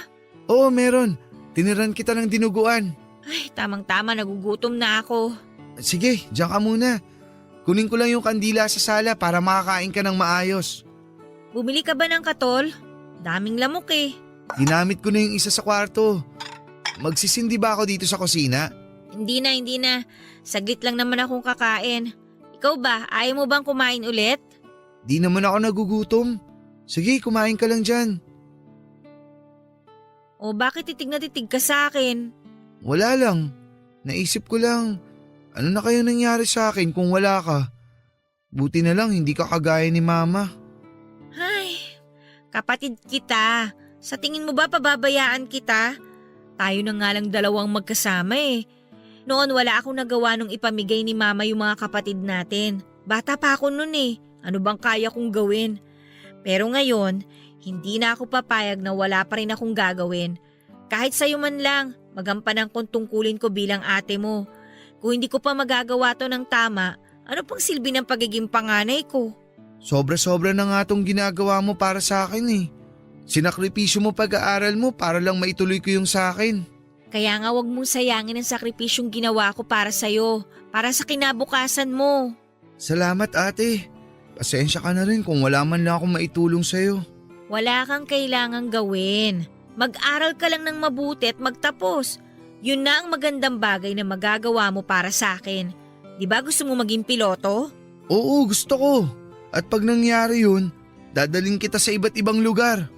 Oo, meron. Tiniran kita ng dinuguan. Ay, tamang-tama, nagugutom na ako. Sige, diyan ka muna. Kunin ko lang yung kandila sa sala para makakain ka ng maayos. Bumili ka ba ng katol? Daming lamok eh. Ginamit ko na yung isa sa kwarto. Magsisindi ba ako dito sa kusina? Hindi na. Saglit lang naman akong kakain. Ikaw ba, ayaw mo bang kumain ulit? Di naman ako nagugutom. Sige, kumain ka lang dyan. O bakit titig na titig ka sa akin? Wala lang. Naisip ko lang, ano na kayo nangyari sa akin kung wala ka? Buti na lang hindi ka kagaya ni Mama. Ay, kapatid kita. Sa tingin mo ba pababayaan kita? Tayo na nga lang dalawang magkasama eh. Noon wala akong nagawa nung ipamigay ni Mama yung mga kapatid natin. Bata pa ako noon eh. Ano bang kaya kong gawin? Pero ngayon, hindi na ako papayag na wala pa rin akong gagawin. Kahit sa'yo man lang, magampanan kong tungkulin ko bilang ate mo. Kung hindi ko pa magagawa to ng tama, ano pang silbi ng pagiging panganay ko? Sobra-sobra na nga tong ginagawa mo para sa akin eh. Sinakripisyo mo pag-aaral mo para lang maituloy ko yung sa akin. Kaya nga wag mong sayangin ang sakripisyong ginawa ko para sa'yo, para sa kinabukasan mo. Salamat ate. Pasensya ka na rin kung wala man lang akong maitulong sa'yo. Wala kang kailangang gawin. Mag-aral ka lang ng mabuti at magtapos. Yun na ang magandang bagay na magagawa mo para sa akin. Di ba gusto mo maging piloto? Oo, gusto ko. At pag nangyari yun, dadaling kita sa iba't ibang lugar.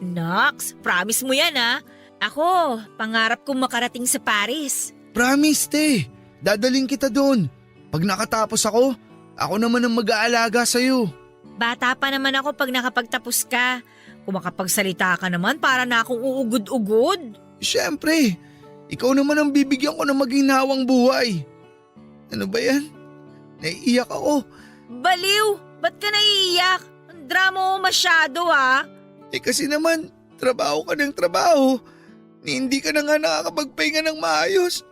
Nox, promise mo yan ha. Ako, pangarap kong makarating sa Paris. Promise te, dadaling kita doon. Pag nakatapos ako naman ang mag-aalaga sa'yo. Bata pa naman ako pag nakapagtapos ka. Kung makapagsalita ka naman, para na akong uugod-ugod. Siyempre, ikaw naman ang bibigyan ko ng maginhawang buhay. Ano ba yan? Naiiyak ako. Baliw! Ba't ka naiiyak? Ang drama mo masyado ha. Kasi naman, trabaho ka ng trabaho. Hindi ka na nga nakakapagpahinga ng maayos.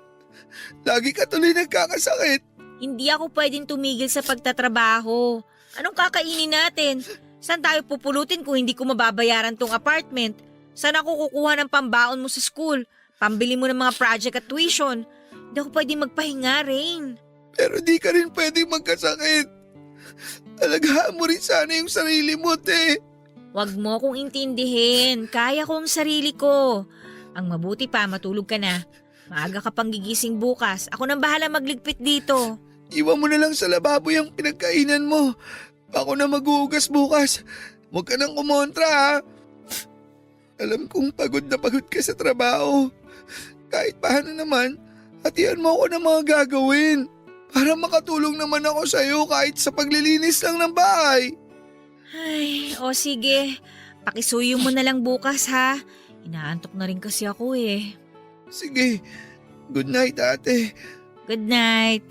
Lagi ka tuloy nagkakasakit. Hindi ako pwedeng tumigil sa pagtatrabaho. Anong kakainin natin? Saan tayo pupulutin kung hindi ko mababayaran tong apartment? Saan ako kukuha ng pambaon mo sa school? Pambili mo ng mga project at tuition? Hindi ako pwedeng magpahinga, Rain. Pero di ka rin pwedeng magkasakit. Alagahan mo rin sana yung sarili mo, te. Huwag mo akong intindihin. Kaya ko ang sarili ko. Ang mabuti pa, matulog ka na. Maaga ka pang gigising bukas. Ako nang bahala magligpit dito. Iwan mo na lang sa lababo yung pinagkainan mo. Ako na maghuhugas bukas. Huwag ka nang kumontra ha. Alam kong pagod na pagod ka sa trabaho. Kahit paano naman, hatian mo ako ng mga gagawin. Para makatulong naman ako sa'yo kahit sa paglilinis lang ng bahay. Ay, o sige. Pakisuyo mo na lang bukas ha. Inaantok na rin kasi ako eh. Sige, good night ate. Good night.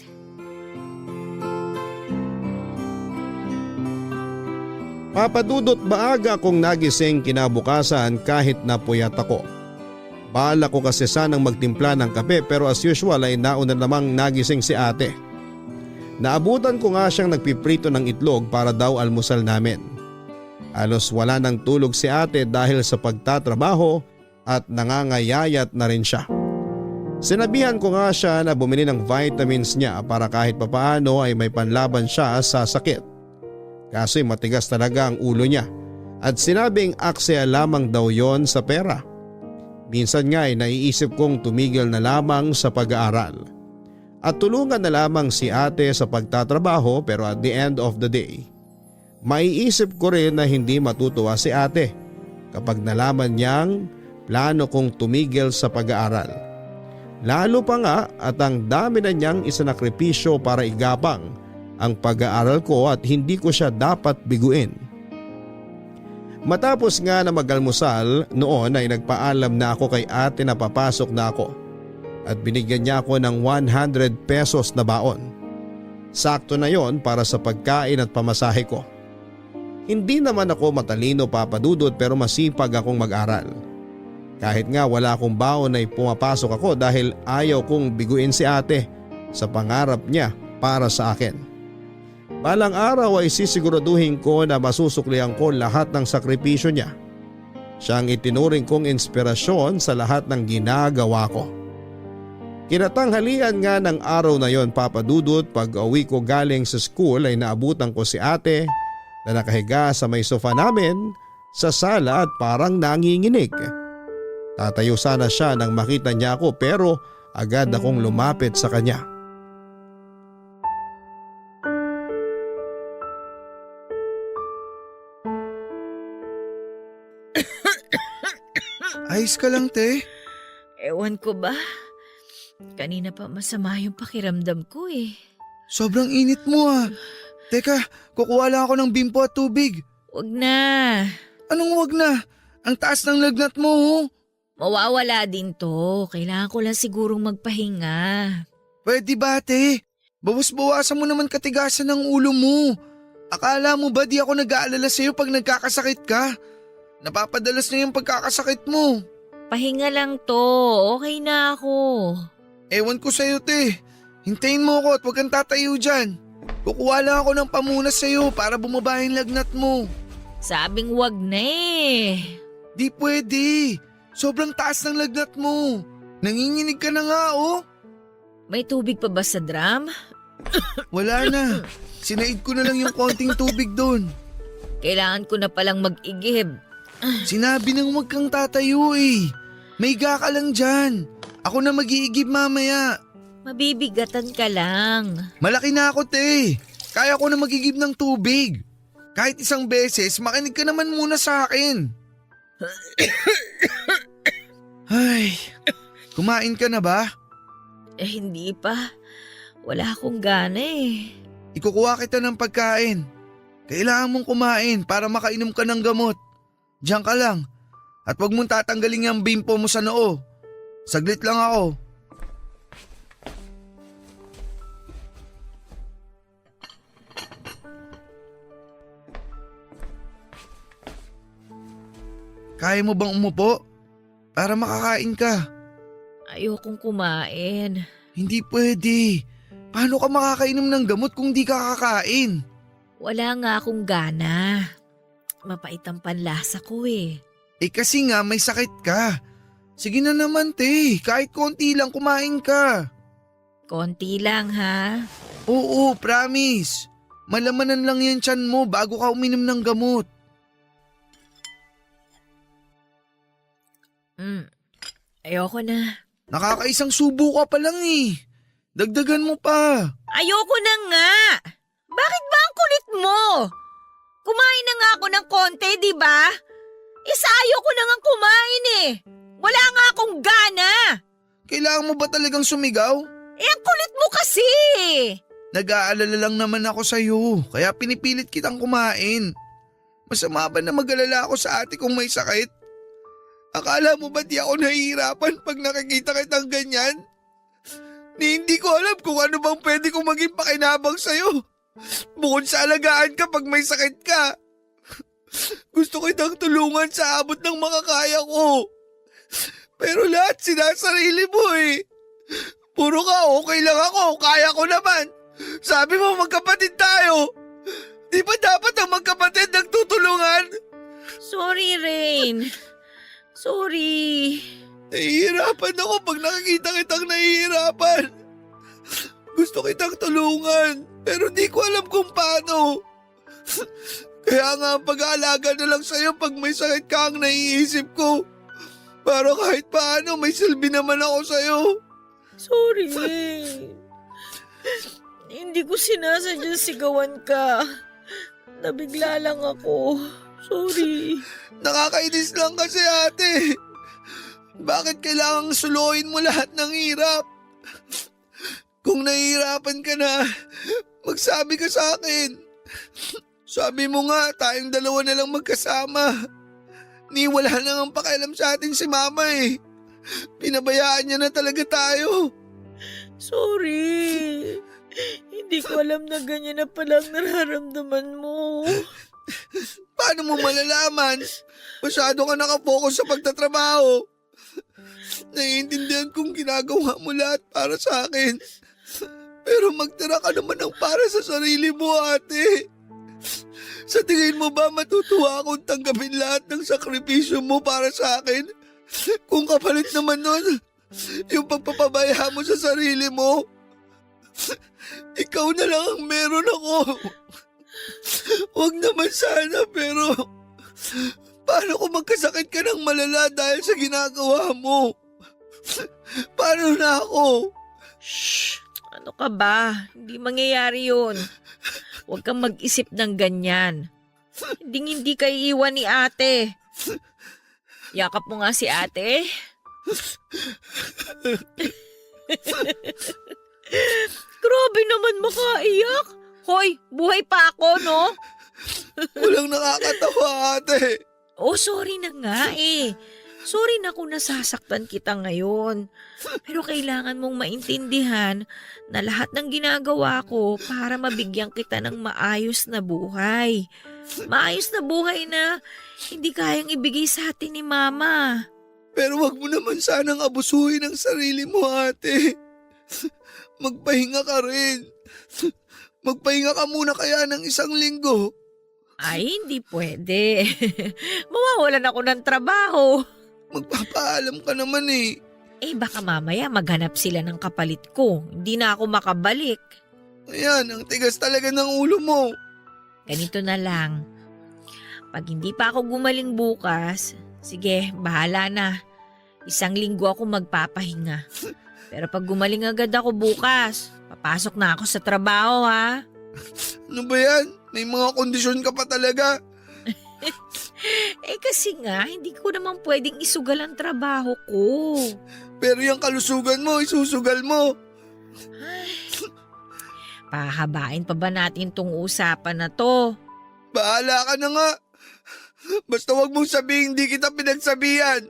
Papadudot maaga kong nagising kinabukasan kahit napuyat ako. Bala ko kasi sanang magtimpla ng kape pero as usual ay nauna namang nagising si ate. Naabutan ko nga siyang nagpiprito ng itlog para daw almusal namin. Halos wala nang tulog si ate dahil sa pagtatrabaho at nangangayayat na rin siya. Sinabihan ko nga siya na bumili ng vitamins niya para kahit papaano ay may panlaban siya sa sakit. Kaso'y matigas talaga ang ulo niya at sinabing aksaya lamang daw yon sa pera. Minsan nga ay naiisip kong tumigil na lamang sa pag-aaral at tulungan na lamang si ate sa pagtatrabaho, pero at the end of the day, maiisip ko rin na hindi matutuwa si ate kapag nalaman niyang plano kong tumigil sa pag-aaral. Lalo pa nga at ang dami na niyang isinakripisyo para igapang ang pag-aaral ko at hindi ko siya dapat biguin. Matapos nga na magalmusal noon ay nagpaalam na ako kay ate na papasok na ako at binigyan niya ako ng 100 pesos na baon. Sakto na yon para sa pagkain at pamasahe ko. Hindi naman ako matalino, Papa Dudut, pero masipag akong mag-aral. Kahit nga wala akong baon ay pumapasok ako dahil ayaw kong biguin si ate sa pangarap niya para sa akin. Balang araw ay sisiguraduhin ko na masusuklihan ko lahat ng sakripisyo niya. Siya ang itinuring kong inspirasyon sa lahat ng ginagawa ko. Kinatanghalian nga ng araw na yon, Papa Dudut, pag uwi ko galing sa school ay naabutan ko si ate na nakahiga sa may sofa namin sa sala at parang nanginginig. Tatayo sana siya nang makita niya ako, pero agad akong lumapit sa kanya. Ayos ka lang, te. Ewan ko ba? Kanina pa masama yung pakiramdam ko eh. Sobrang init mo ah. Teka, kukuha lang ako ng bimpo at tubig. Wag na. Anong wag na? Ang taas ng lagnat mo oh. Mawawala din to. Kailangan ko lang sigurong magpahinga. Pwede ba, te? Bawas-bawasan mo naman katigasan ng ulo mo. Akala mo ba di ako nag-aalala sa'yo pag nagkakasakit ka? Napapadalas na yung pagkakasakit mo. Pahinga lang to. Okay na ako. Ewan ko sa'yo, te. Hintayin mo ako at huwag kang tatayo dyan. Kukuha lang ako ng pamunas sa'yo para bumaba yung lagnat mo. Sabing wag na eh. Di pwede. Sobrang taas ng lagnat mo. Nanginginig ka na nga oh. May tubig pa ba sa drum? Wala na. Sinaid ko na lang yung konting tubig doon. Kailangan ko na palang mag-igib. Sinabi nang huwag kang tatayo eh. May ka lang dyan. Ako na mag-iigib mamaya. Mabibigatan ka lang. Malaki na ako, te. Kaya ko na magigib ng tubig. Kahit isang beses, makinig ka naman muna sa akin. Ay, kumain ka na ba? Hindi pa. Wala akong gana eh. Ikukuha kita ng pagkain. Kailangan mong kumain para makainom ka ng gamot. Diyan ka lang. At huwag mong tatanggalin yung bimpo mo sa noo. Saglit lang ako. Kaya mo bang umupo? Para makakain ka. Ayokong kumain. Hindi pwede. Paano ka makakainom ng gamot kung di ka kakain? Wala nga akong gana. Mapait ang panlasa ko eh. Eh kasi nga may sakit ka. Sige na naman, te. Kahit konti lang kumain ka. Konti lang ha. Oo, promise. Malamanan lang yan tiyan mo bago ka uminom ng gamot. Ayoko na. Nakakaisang subo ka pa lang eh. Dagdagan mo pa. Ayoko na nga. Bakit ba ang kulit mo? Kumain na nga ako ng konti, di ba? Isa ayoko na nga kumain eh. Wala nga akong gana. Kailangan mo ba talagang sumigaw? Ang kulit mo kasi. Nag-aalala lang naman ako sa'yo, kaya pinipilit kitang kumain. Masama ba na mag-alala ako sa ate kung may sakit? Akala mo ba di ako nahihirapan pag nakikita kitang ganyan? Hindi ko alam kung ano bang pwede kong maging pakinabang sa'yo. Bukod sa alagaan ka pag may sakit ka. Gusto kitang tulungan sa abot ng makakaya ko. Pero lahat sinasarili mo eh. Puro ka okay lang ako, kaya ko naman. Sabi mo magkapatid tayo. Di ba dapat ang magkapatid nagtutulungan? Sorry, Rain. Sorry. Nahihirapan ako pag nakikita kitang nahihirapan. Gusto kitang tulungan, pero di ko alam kung paano. Kaya nga ang pag-aalaga na lang sa'yo pag may sakit ka ang naiisip ko. Para kahit paano may silbi naman ako sa'yo. Sorry. Hindi ko sinasadya sigawan ka. Nabigla lang ako. Sorry. Nakakainis lang kasi ate. Bakit kailangang suluin mo lahat ng hirap? Kung nahihirapan ka na, magsabi ka sa akin. Sabi mo nga, tayong dalawa na lang magkasama. Ni wala na ang pakialam sa atin si mama eh. Pinabayaan niya na talaga tayo. Sorry. Hindi ko alam na ganyan na palang nararamdaman mo. Paano mo malalaman? Masyado ka nakapokus sa pagtatrabaho. Naiintindihan kong ginagawa mo lahat para sa akin. Pero magtira ka naman ng para sa sarili mo, ate. Sa tingin mo ba matutuwa akong tanggapin lahat ng sakripisyo mo para sa akin? Kung kapalit naman nun, yung pagpapabaya mo sa sarili mo, ikaw na lang ang meron ako. Huwag naman sana, pero paano kung magkasakit ka ng malala dahil sa ginagawa mo? Paano na ako? Shh! Ano ka ba? Hindi mangyayari yun. Huwag kang mag-isip ng ganyan. Hindi ka iiwan ni ate. Yakap mo nga si ate. Grabe naman makaiyak. Hoy, buhay pa ako, no? Walang nakakatawa, ate. Oh, sorry na nga eh. Sorry na kung nasasaktan kita ngayon. Pero kailangan mong maintindihan na lahat ng ginagawa ko para mabigyan kita ng maayos na buhay. Maayos na buhay na hindi kayang ibigay sa atin ni Mama. Pero wag mo naman sanang abusuhin ang sarili mo, ate. Magpahinga ka rin. Magpahinga ka muna kaya ng 1 linggo. Ay, hindi pwede. Mawawalan ako ng trabaho. Magpapaalam ka naman eh. Eh baka mamaya maghanap sila ng kapalit ko. Hindi na ako makabalik. Ayan, ang tigas talaga ng ulo mo. Ganito na lang. Pag hindi pa ako gumaling bukas, sige, bahala na. 1 linggo ako magpapahinga. Pero pag gumaling agad ako bukas, papasok na ako sa trabaho ha. Ano ba yan? May mga kondisyon ka pa talaga. Eh kasi nga, hindi ko naman pwedeng isugal ang trabaho ko. Pero yung kalusugan mo, isusugal mo. Pahabain pa ba natin tong usapan na to? Bahala ka na nga. Basta wag mong sabihin hindi kita pinagsabihan.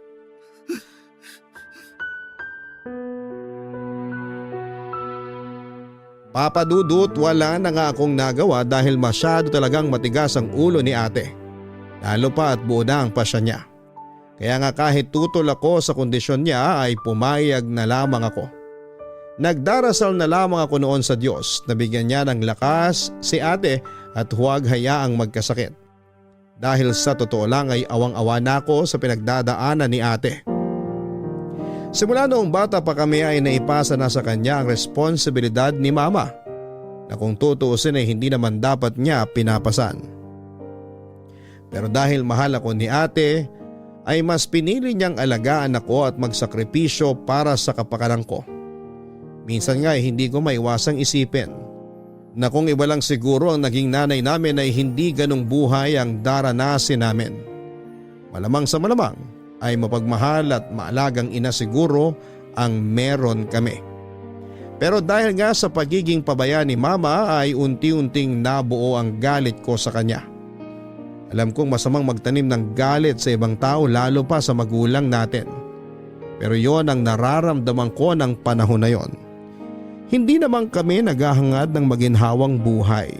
Papa Dudut, wala na nga akong nagawa dahil masyado talagang matigas ang ulo ni ate. Lalo pa at buo na ang pasya niya. Kaya nga kahit tutol ako sa kondisyon niya ay pumayag na lamang ako. Nagdarasal na lamang ako noon sa Diyos na bigyan niya ng lakas si ate at huwag hayaang magkasakit. Dahil sa totoo lang ay awang-awa na ako sa pinagdadaanan ni ate. Simula noong bata pa kami ay naipasa na sa kanya ang responsibilidad ni mama na kung tutuusin ay hindi naman dapat niya pinapasan. Pero dahil mahal ako ni ate ay mas pinili niyang alagaan ako at magsakripisyo para sa kapakanan ko. Minsan nga ay hindi ko maiwasang isipin na kung iba lang siguro ang naging nanay namin ay hindi ganong buhay ang daranasin namin. Malamang sa malamang ay mapagmahal at maalagang ina siguro ang meron kami. Pero dahil nga sa pagiging pabaya ni mama ay unti-unting nabuo ang galit ko sa kanya. Alam kong masamang magtanim ng galit sa ibang tao lalo pa sa magulang natin. Pero yon ang nararamdaman ko ng panahon na yon. Hindi naman kami naghahangad ng maginhawang buhay.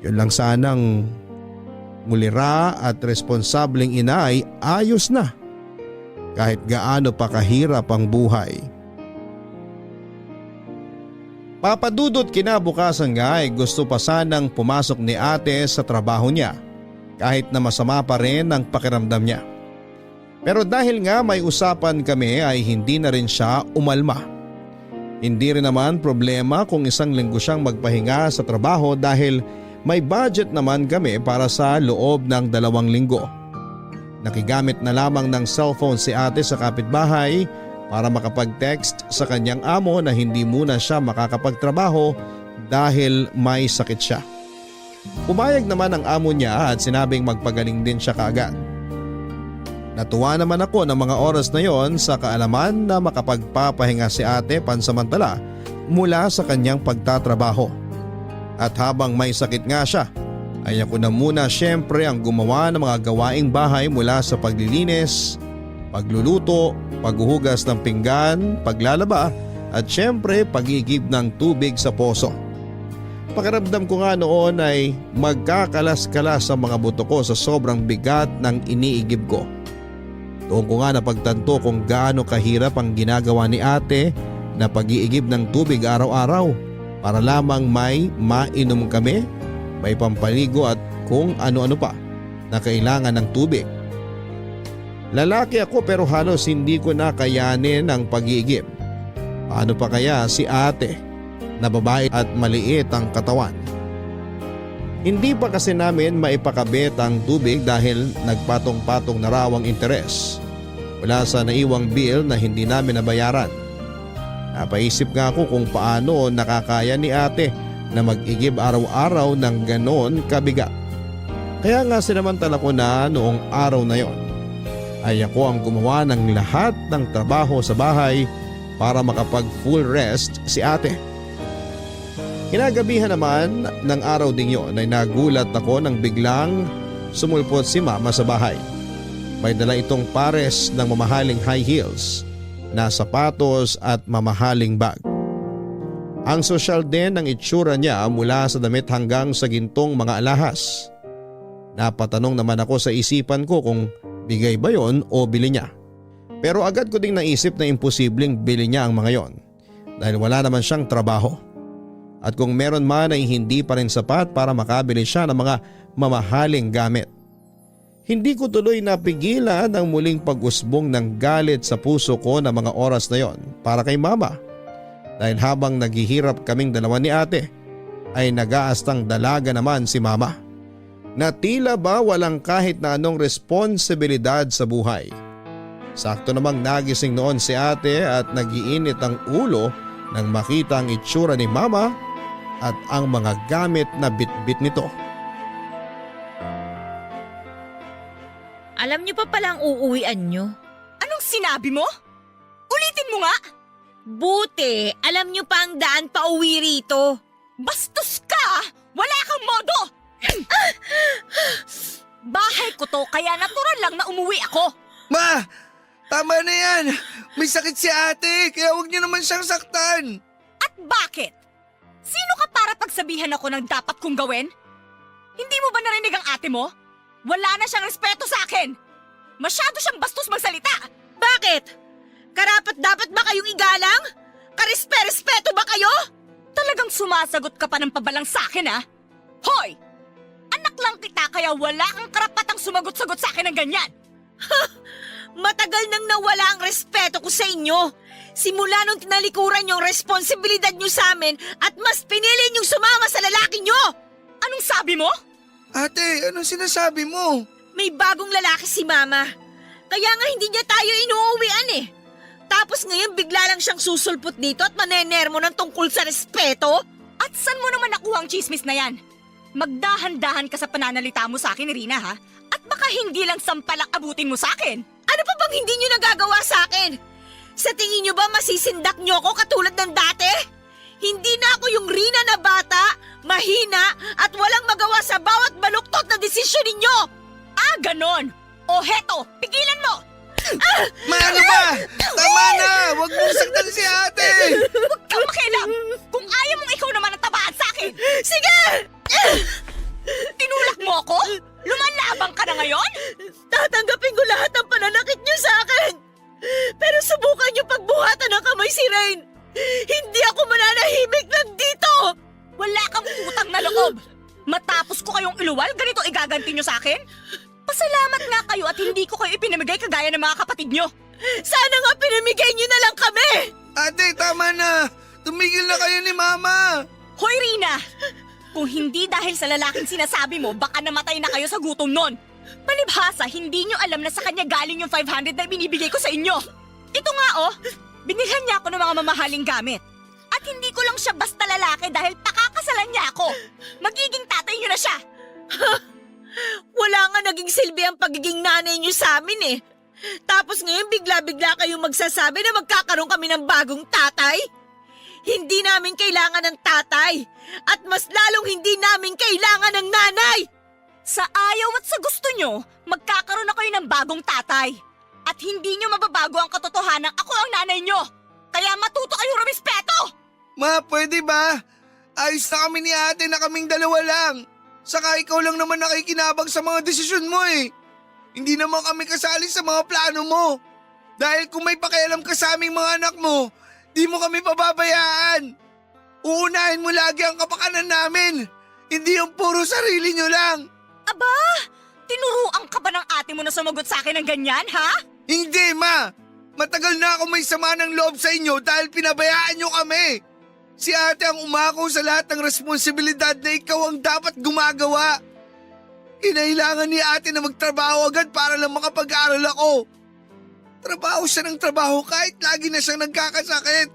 Yun lang sanang mulira at responsableng ina ay ayos na kahit gaano pa kahirap ang buhay. Papadudot kinabukasan nga ay gusto pa sanang pumasok ni ate sa trabaho niya kahit na masama pa rin ang pakiramdam niya. Pero dahil nga may usapan kami ay hindi na rin siya umalma. Hindi rin naman problema kung 1 linggo siyang magpahinga sa trabaho dahil may budget naman kami para sa loob ng 2 linggo. Nakigamit na lamang ng cellphone si ate sa kapitbahay para makapag-text sa kanyang amo na hindi muna siya makakapagtrabaho dahil may sakit siya. Pumayag naman ang amo niya at sinabing magpagaling din siya kaagad. Natuwa naman ako ng mga oras na yon sa kaalaman na makapagpapahinga si ate pansamantala mula sa kanyang pagtatrabaho. At habang may sakit nga siya, ay ako na muna syempre ang gumawa ng mga gawaing bahay mula sa paglilinis, pagluluto, paghuhugas ng pinggan, paglalaba at syempre pag-iigib ng tubig sa poso. Pakiramdam ko nga noon ay magkakalas-kalas ang mga buto ko sa sobrang bigat ng iniigib ko. Doon ko nga napagtanto kung gaano kahirap ang ginagawa ni ate na pag-iigib ng tubig araw-araw para lamang may mainom kami, may pampaligo at kung ano-ano pa na kailangan ng tubig. Lalaki ako pero halos hindi ko na kayanin ang pag-iigib. Paano pa kaya si ate na babae at maliit ang katawan? Hindi pa kasi namin maipakabit ang tubig dahil nagpatong-patong na raw ang interes mula sa naiwang bill na hindi namin nabayaran. Napaisip nga ako kung paano nakakaya ni ate na mag-igib araw-araw ng ganon kabigat. Kaya nga sinamantala ko na noong araw na yon ay ako ang gumawa ng lahat ng trabaho sa bahay para makapag full rest si ate. Kinagabihan naman ng araw ding yon ay nagulat ako nang biglang sumulpot si mama sa bahay. May dala itong pares ng mamahaling high heels, na sapatos at mamahaling bag. Ang sosyal din ng itsura niya mula sa damit hanggang sa gintong mga alahas. Napatanong naman ako sa isipan ko kung bigay ba yon o bili niya. Pero agad ko ding naisip na imposibleng bili niya ang mga yon dahil wala naman siyang trabaho. At kung meron man ay hindi pa rin sapat para makabili siya ng mga mamahaling gamit. Hindi ko tuloy napigilan ang muling pag-usbong ng galit sa puso ko na mga oras na yon para kay mama. Dahil habang naghihirap kaming dalawa ni ate ay nag-aastang dalaga naman si mama. Na tila ba walang kahit na anong responsibilidad sa buhay. Sakto namang nagising noon si ate at nagiinit ang ulo nang makita ang itsura ni mama at ang mga gamit na bitbit nito. Alam niyo pa palang uuwian niyo? Anong sinabi mo? Ulitin mo nga! Buti, alam niyo pa ang daan pa uwi rito. Bastos ka! Wala kang modo! Bahay ko to kaya natural lang na umuwi ako. Ma! Tama na yan! May sakit si ate, kaya huwag niyo naman siyang saktan! At bakit? Sino ka para pagsabihan ako ng dapat kong gawin? Hindi mo ba narinig ang ate mo? Wala na siyang respeto sa akin! Masyado siyang bastos magsalita! Bakit? Karapat dapat ba kayong igalang? Karespe-respeto ba kayo? Talagang sumasagot ka pa ng pabalang sa akin, ha? Hoy! Anak lang kita kaya wala kang karapatang sumagot-sagot sa akin ng ganyan! Matagal nang nawala ang respeto ko sa inyo. Simula nung tinalikuran yung responsibilidad nyo sa amin at mas pinili nyong sumama sa lalaki nyo. Anong sabi mo? Ate, anong sinasabi mo? May bagong lalaki si Mama. Kaya nga hindi niya tayo inuuwian eh. Tapos ngayon bigla lang siyang susulpot dito at manenermo ng tungkol sa respeto? At saan mo naman nakuha ang chismis na yan? Magdahan-dahan ka sa pananalita mo sa akin, Rina, ha? At baka hindi lang sampalak abutin mo sa akin. Ano pa bang hindi niyo nagagawa sa akin? Sa tingin niyo ba masisindak niyo ako katulad ng dati? Hindi na ako yung Rina na bata, mahina at walang magawa sa bawat baluktot na desisyon ninyo! Ah, ganon! O heto, pigilan mo! Ma, ano ba? Tama na! Huwag mong saktan si ate! Huwag kang makialam! Kung ayaw mong ikaw naman ang tabaan sa akin! Sige! Tinulak mo ako? Lumalabang ka na ngayon? Tatanggapin ko lahat ng pananakit niyo sa akin! Pero subukan niyo pagbuhatan ng kamay si Rain! Hindi ako mananahimik lang dito! Wala kang utang na loob! Matapos ko kayong iluwal, ganito igaganti niyo sa akin? Pasalamat nga kayo at hindi ko kayo ipinamigay kagaya ng mga kapatid niyo. Sana nga pinamigay niyo na lang kami! Ate, tama na! Tumigil na kayo ni Mama! Hoy, Rina! Kung hindi dahil sa lalaking sinasabi mo, baka namatay na kayo sa gutom nun. Palibhasa, hindi nyo alam na sa kanya galing yung 500 na binibigay ko sa inyo. Ito nga oh, binilhan niya ako ng mga mamahaling gamit. At hindi ko lang siya basta lalaki dahil pakakasalan niya ako. Magiging tatay niyo na siya. Wala nga naging silbi ang pagiging nanay niyo sa amin eh. Tapos ngayon bigla-bigla kayong magsasabi na magkakaroon kami ng bagong tatay? Hindi namin kailangan ng tatay. At mas lalong hindi namin kailangan ng nanay. Sa ayaw at sa gusto nyo, magkakaroon na kayo ng bagong tatay. At hindi nyo mababago ang katotohanan ako ang nanay nyo. Kaya matuto kayo rumispeto! Ma, pwede ba? Ayos na kami ni ate na kaming dalawa lang. Saka ikaw lang naman nakikinabang sa mga desisyon mo eh. Hindi naman kami kasali sa mga plano mo. Dahil kung may pakialam ka sa aming mga anak mo, di mo kami pababayaan. Uunahin mo lagi ang kapakanan namin. Hindi yung puro sarili nyo lang. Aba, tinuruan ka ba ng ate mo na sumagot sa akin ng ganyan, ha? Hindi, ma. Matagal na ako may sama ng loob sa inyo dahil pinabayaan nyo kami. Si ate ang umako sa lahat ng responsibilidad na ikaw ang dapat gumagawa. Kinailangan ni ate na magtrabaho agad para lang makapag-aaral ako. Trabaho siya ng trabaho kahit lagi na siyang nagkakasakit.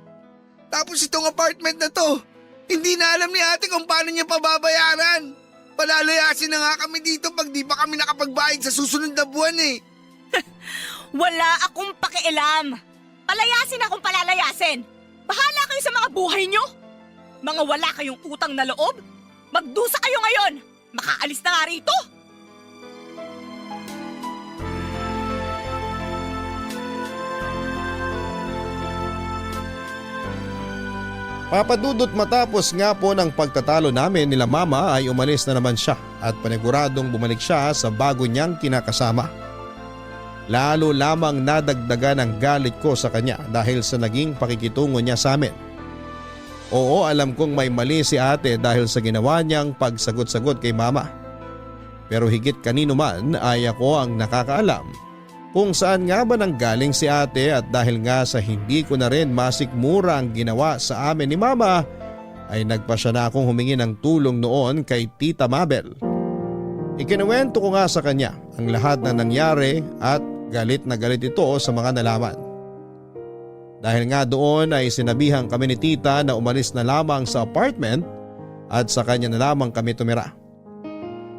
Tapos itong apartment na to, hindi na alam ni ate kung paano niya pababayaran. Palalayasin na nga kami dito pag di pa kami nakapagbayad sa susunod na buwan eh. Wala akong pakialam. Palayasin akong palalayasin. Bahala kayo sa mga buhay nyo. Mga wala kayong utang na loob. Magdusa kayo ngayon. Makaalis na nga rito. Papadudot matapos nga po ng pagtatalo namin nila mama ay umalis na naman siya at paniguradong bumalik siya sa bago niyang kinakasama. Lalo lamang nadagdagan ang galit ko sa kanya dahil sa naging pakikitungo niya sa amin. Oo, alam kong may mali si ate dahil sa ginawa niyang pagsagot-sagot kay mama. Pero higit kanino man ay ako ang nakakaalam kung saan nga ba nanggaling si ate at dahil nga sa hindi ko na rin masikmura ang ginawa sa amin ni mama ay nagpasya na akong humingi ng tulong noon kay Tita Mabel. Ikinuwento ko nga sa kanya ang lahat na nangyari at galit na galit ito sa mga nalaman. Dahil nga doon ay sinabihan kami ni tita na umalis na lamang sa apartment at sa kanya na lamang kami tumira.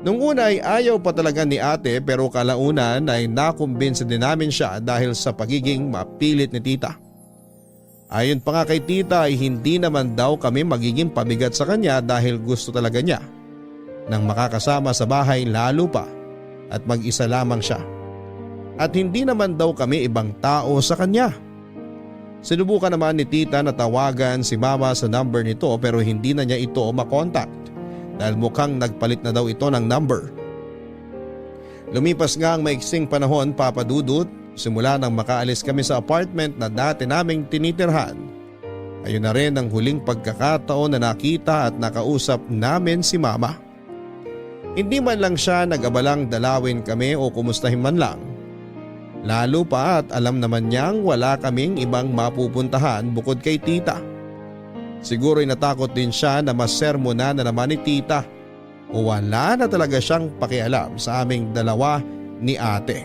Nung una ay ayaw pa talaga ni ate pero kalaunan ay nakumbinsi din namin siya dahil sa pagiging mapilit ni tita. Ayon pa nga kay tita ay hindi naman daw kami magiging pabigat sa kanya dahil gusto talaga niya nang makakasama sa bahay lalo pa at mag-isa lamang siya. At hindi naman daw kami ibang tao sa kanya. Sinubukan naman ni tita na tawagan si mama sa number nito pero hindi na niya ito makontak dahil mukhang nagpalit na daw ito ng number. Lumipas nga ang maiksing panahon, papadudot, simula nang makaalis kami sa apartment na dati naming tinitirhan. Ayun na rin ang huling pagkakataon na nakita at nakausap namin si mama. Hindi man lang siya nag-abalang dalawin kami o kumustahin man lang. Lalo pa at alam naman niyang wala kaming ibang mapupuntahan bukod kay tita. Siguro'y natakot din siya na masermonan na naman ni tita o wala na talaga siyang pakialam sa aming dalawa ni ate.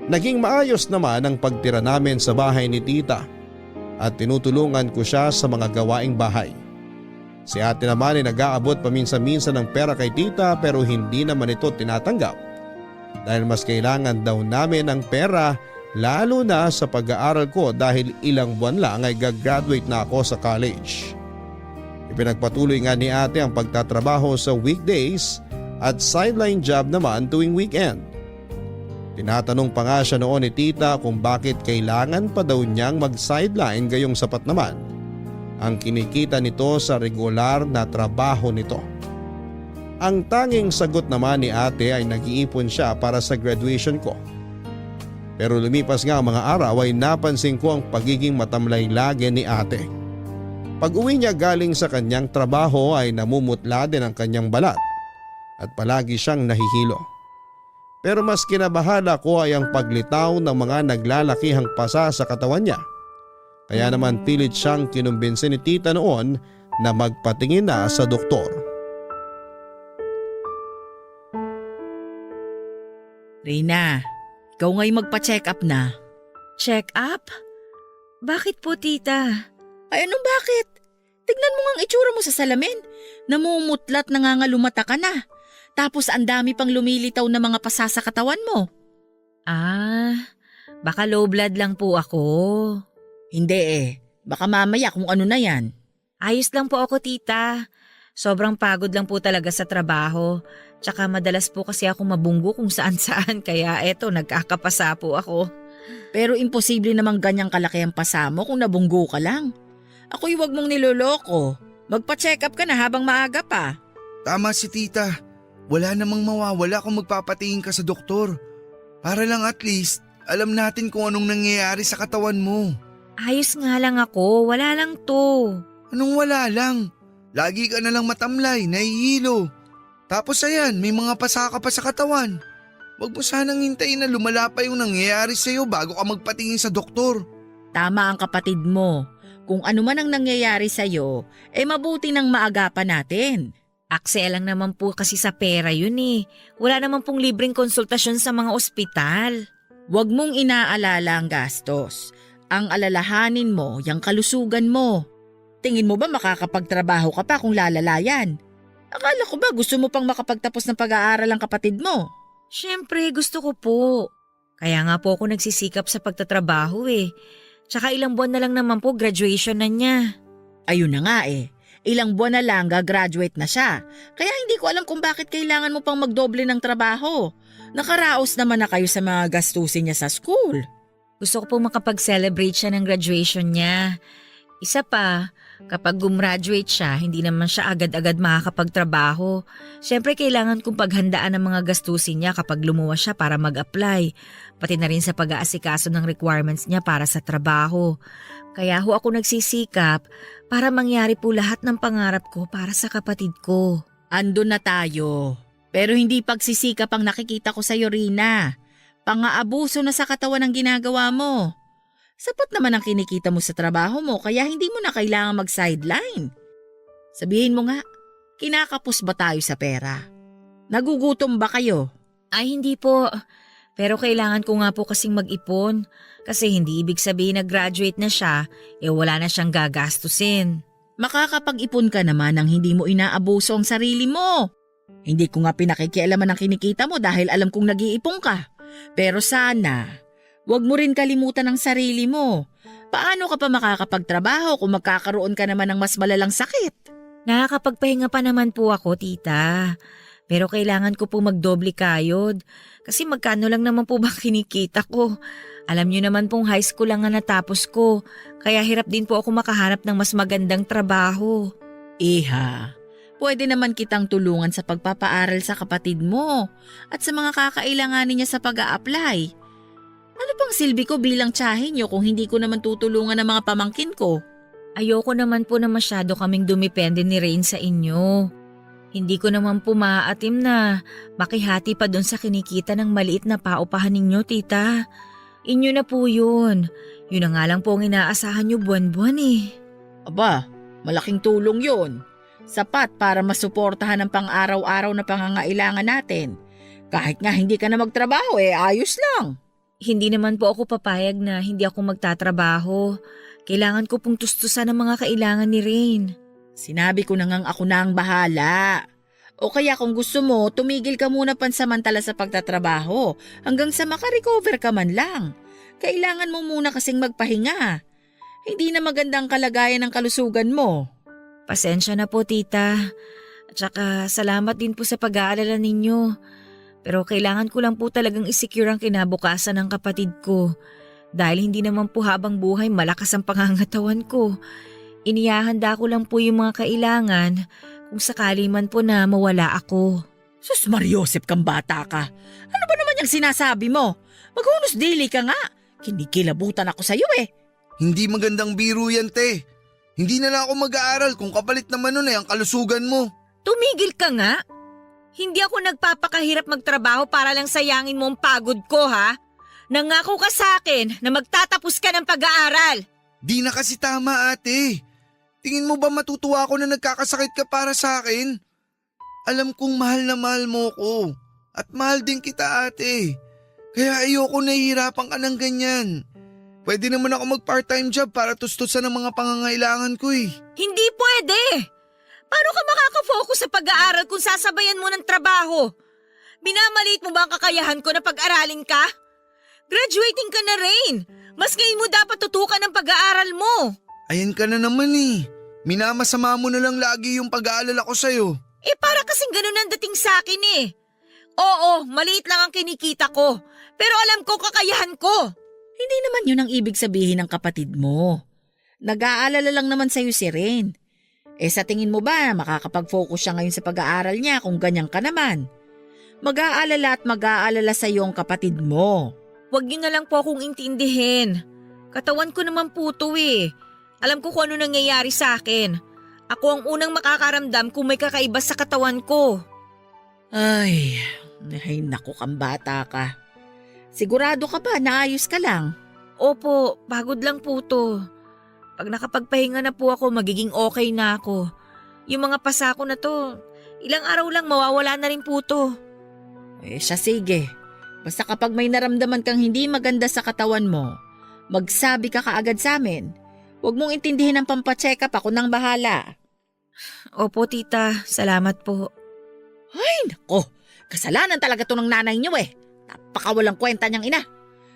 Naging maayos naman ang pagtira namin sa bahay ni tita at tinutulungan ko siya sa mga gawaing bahay. Si ate naman ay nag-aabot paminsan-minsan ng pera kay tita pero hindi naman ito tinatanggap dahil mas kailangan daw namin ng pera. Lalo na sa pag-aaral ko dahil ilang buwan lang ay gagraduate na ako sa college. Ipinagpatuloy nga ni ate ang pagtatrabaho sa weekdays at sideline job naman tuwing weekend. Tinatanong pa nga siya noon ni tita kung bakit kailangan pa daw niyang mag-sideline gayong sapat naman ang kinikita nito sa regular na trabaho nito. Ang tanging sagot naman ni ate ay nag-iipon siya para sa graduation ko. Pero lumipas nga ang mga araw ay napansin ko ang pagiging matamlay lagi ni ate. Pag uwi niya galing sa kanyang trabaho ay namumutla din ang kanyang balat at palagi siyang nahihilo. Pero mas kinabahala ko ay ang paglitaw ng mga naglalakihang pasa sa katawan niya. Kaya naman pilit siyang kinumbinsi ni tita noon na magpatingin na sa doktor. Rina, ikaw nga'y magpa-check up na. Check up? Bakit po, tita? Ay anong bakit? Tignan mo nga ang itsura mo sa salamin. Namumutlat, nangangalumata ka na. Tapos ang dami pang lumilitaw na mga pasa sa katawan mo. Baka low blood lang po ako. Hindi eh. Baka mamaya kung ano na yan. Ayos lang po ako, tita. Sobrang pagod lang po talaga sa trabaho. Tsaka madalas po kasi ako mabunggo kung saan-saan kaya eto nagkakapasa po ako. Pero imposible namang ganyang kalaki ang pasa mo kung nabunggo ka lang. Ako'y wag mong niloloko. Magpa-check up ka na habang maaga pa. Tama si tita. Wala namang mawawala kung magpapatingin ka sa doktor. Para lang at least alam natin kung anong nangyayari sa katawan mo. Ayos nga lang ako, wala lang to. Anong wala lang? Lagi ka na lang matamlay, nahihilo. Tapos ayan, may mga pasa ka pa sa katawan. Huwag mo sanang hintayin na lumala pa yung nangyayari sa'yo bago ka magpatingin sa doktor. Tama ang kapatid mo. Kung ano man ang nangyayari sa'yo, mabuti nang maagapan natin. Aksaya lang naman po kasi sa pera yun eh. Wala naman pong libreng konsultasyon sa mga ospital. Huwag mong inaalala ang gastos. Ang alalahanin mo, yung kalusugan mo. Tingin mo ba makakapagtrabaho ka pa kung lalala yan? Akala ko ba gusto mo pang makapagtapos ng pag-aaral ang kapatid mo? Siyempre, gusto ko po. Kaya nga po ako nagsisikap sa pagtatrabaho eh. Tsaka ilang buwan na lang naman po graduation na niya. Ayun na nga eh. Ilang buwan na lang gagraduate na siya. Kaya hindi ko alam kung bakit kailangan mo pang magdoble ng trabaho. Nakaraos naman na kayo sa mga gastusin niya sa school. Gusto ko po makapag-celebrate siya ng graduation niya. Isa pa, kapag gumraduate siya, hindi naman siya agad-agad makakapagtrabaho. Siyempre kailangan kong paghandaan ang mga gastusin niya kapag lumuwas siya para mag-apply. Pati na rin sa pag-aasikaso ng requirements niya para sa trabaho. Kaya ho ako nagsisikap para mangyari po lahat ng pangarap ko para sa kapatid ko. Andun na tayo. Pero hindi pagsisikap ang nakikita ko sa Rina. Pang-aabuso na sa katawan ang ginagawa mo. Sapat naman ang kinikita mo sa trabaho mo kaya hindi mo na kailangan mag-sideline. Sabihin mo nga, kinakapos ba tayo sa pera? Nagugutom ba kayo? Ay hindi po, pero kailangan ko nga po kasing mag-ipon. Kasi hindi ibig sabihin na graduate na siya, wala na siyang gagastusin. Makakapag-ipon ka naman nang hindi mo inaabuso ang sarili mo. Hindi ko nga pinakikialaman ang kinikita mo dahil alam kong nag-iipon ka. Pero sana, huwag mo rin kalimutan ang sarili mo. Paano ka pa makakapagtrabaho kung magkakaroon ka naman ng mas malalang sakit? Nakakapagpahinga pa naman po ako, tita. Pero kailangan ko po magdoble kayod. Kasi magkano lang naman po ba kinikita ko? Alam niyo naman pong high school lang nga natapos ko. Kaya hirap din po ako makahanap ng mas magandang trabaho. Iha, pwede naman kitang tulungan sa pagpapaaral sa kapatid mo at sa mga kakailanganin niya sa pag-a-apply. Ano pang silbi ko bilang tiyahin niyo kung hindi ko naman tutulungan ng mga pamangkin ko? Ayoko naman po na masyado kaming dumipende ni Rain sa inyo. Hindi ko naman po maaatim na makihati pa doon sa kinikita ng maliit na paupahan ninyo, tita. Inyo na po yun. Yun na nga lang po ang inaasahan nyo buwan-buwan eh. Aba, malaking tulong yun. Sapat para masuportahan ang pang-araw-araw na pangangailangan natin. Kahit nga hindi ka na magtrabaho ayos lang. Hindi naman po ako papayag na hindi ako magtatrabaho. Kailangan ko pong tustusan ang mga kailangan ni Rain. Sinabi ko na ngang ako na ang bahala. O kaya kung gusto mo, tumigil ka muna pansamantala sa pagtatrabaho hanggang sa makarecover ka man lang. Kailangan mo muna kasing magpahinga. Hindi na magandang kalagayan ng kalusugan mo. Pasensya na po, tita. At saka salamat din po sa pag-aalala ninyo. Pero kailangan ko lang po talagang isecure ang kinabukasan ng kapatid ko. Dahil hindi naman po habang buhay malakas ang pangangatawan ko. Inihahanda ko lang po yung mga kailangan kung sakali man po na mawala ako. Sus Mariosep kang bata ka. Ano ba naman yung sinasabi mo? Maghunos dili ka nga. Kinikilabutan ako sa'yo Hindi magandang biro yan, te. Hindi na lang ako mag-aaral kung kapalit naman nun ang kalusugan mo. Tumigil ka nga. Hindi ako nagpapakahirap magtrabaho para lang sayangin mo ang pagod ko, ha? Nangako ka sa akin na magtatapos ka ng pag-aaral. Di na kasi tama, ate. Tingin mo ba matutuwa ako na nagkakasakit ka para sa akin? Alam kong mahal na mahal mo ko. At mahal din kita, ate. Kaya ayoko nahihirapan ka ng ganyan. Pwede naman ako mag-part-time job para tustusan ng mga pangangailangan ko eh. Hindi pwede! Paano ka makaka-focus sa pag-aaral kung sasabayan mo ng trabaho? Minamaliit mo ba ang kakayahan ko na pag-aralin ka? Graduating ka na rin! Mas ngayon mo dapat tutukan ang pag-aaral mo! Ayan ka na naman eh. Minamasama mo na lang lagi yung pag-aalala ko sa'yo. Para kasing ganun ang dating sa akin eh. Oo, maliit lang ang kinikita ko. Pero alam ko kakayahan ko. Hindi naman yun ang ibig sabihin ng kapatid mo. Nag-aalala lang naman sa'yo si Ren. Sa tingin mo ba makakapag-focus siya ngayon sa pag-aaral niya kung ganyan ka naman? Mag-aalala at mag-aalala sa'yo ang kapatid mo. Huwag niyo na lang po akong intindihin. Katawan ko naman po to eh. Alam ko kung ano nangyayari sa akin. Ako ang unang makakaramdam kung may kakaiba sa katawan ko. Ay naku kang bata ka. Sigurado ka ba naayos ka lang? Opo, pagod lang po to. Pag nakapagpahinga na po ako, magiging okay na ako. Yung mga pasako na to, ilang araw lang mawawala na rin po to. Siya sige. Basta kapag may naramdaman kang hindi maganda sa katawan mo, magsabi ka kaagad sa amin. Huwag mong intindihin ang pampacheck up, ako nang bahala. Opo tita, salamat po. Ay nako, kasalanan talaga to ng nanay niyo eh. Napakawalang kwenta niyang ina.